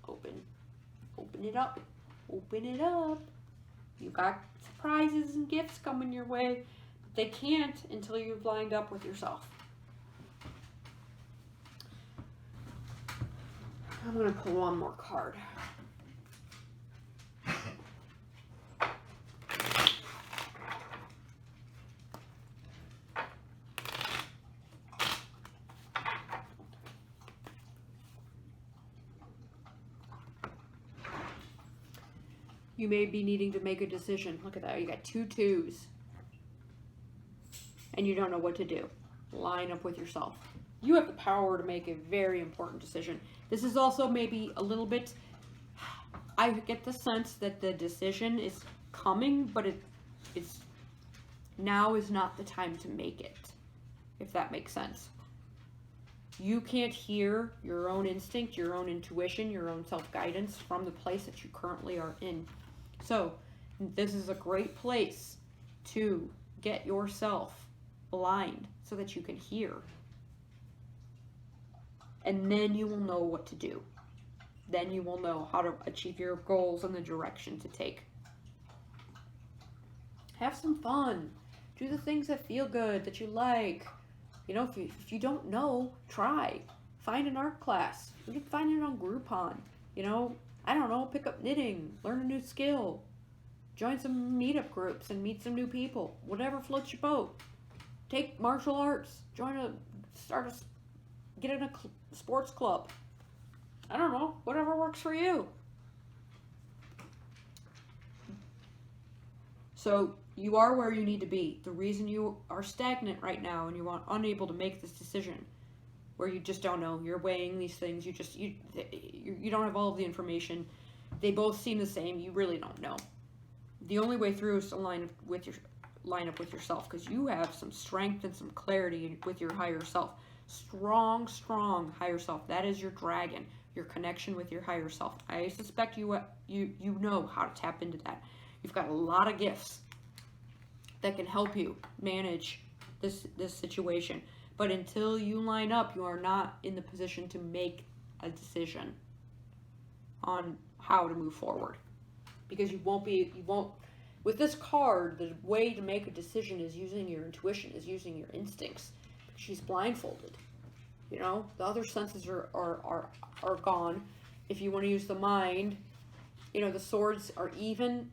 Open it up. Open it up. You got surprises and gifts coming your way, but they can't until you've lined up with yourself. I'm going to pull one more card. You may be needing to make a decision. Look at that. You got 2 twos. And you don't know what to do. Line up with yourself. You have the power to make a very important decision. This is also maybe a little bit, I get the sense that the decision is coming, but it's now is not the time to make it, if that makes sense. You can't hear your own instinct, your own intuition, your own self-guidance from the place that you currently are in. So this is a great place to get yourself aligned so that you can hear. And then you will know what to do. Then you will know how to achieve your goals and the direction to take. Have some fun. Do the things that feel good, that you like. If you don't know, try. Find an art class. You can find it on Groupon. I don't know, pick up knitting, learn a new skill. Join some meetup groups and meet some new people. Whatever floats your boat. Take martial arts. Get in a sports club. I don't know, whatever works for you. So you are where you need to be. The reason you are stagnant right now and you're unable to make this decision, where you just don't know, you're weighing these things, you don't have all of the information, they both seem the same, you really don't know. The only way through is to line up with yourself, because you have some strength and some clarity with your higher self. Strong higher self. That is your dragon, your connection with your higher self. I suspect you know how to tap into that. You've got a lot of gifts that can help you manage this situation. But until you line up, you are not in the position to make a decision on how to move forward. Because you won't, with this card, the way to make a decision is using your intuition, is using your instincts. She's blindfolded. The other senses are gone. If you want to use the mind, the swords are even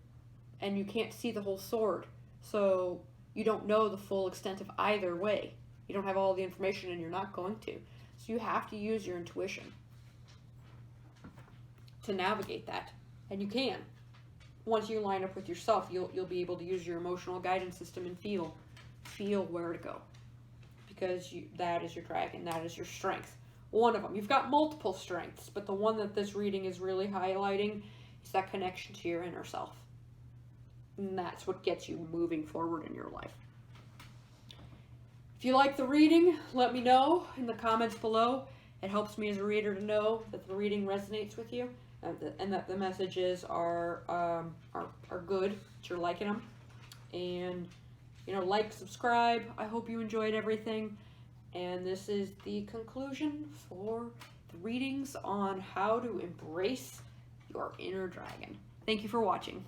and you can't see the whole sword. So you don't know the full extent of either way. You don't have all the information and you're not going to. So you have to use your intuition to navigate that. And you can. Once you line up with yourself, you'll be able to use your emotional guidance system and feel where to go. Because that is your dragon, that is your strength. One of them. You've got multiple strengths, but the one that this reading is really highlighting is that connection to your inner self. And that's what gets you moving forward in your life. If you like the reading, let me know in the comments below. It helps me as a reader to know that the reading resonates with you and that the messages are good, that you're liking them. And, like, subscribe. I hope you enjoyed everything. And this is the conclusion for the readings on how to embrace your inner dragon. Thank you for watching.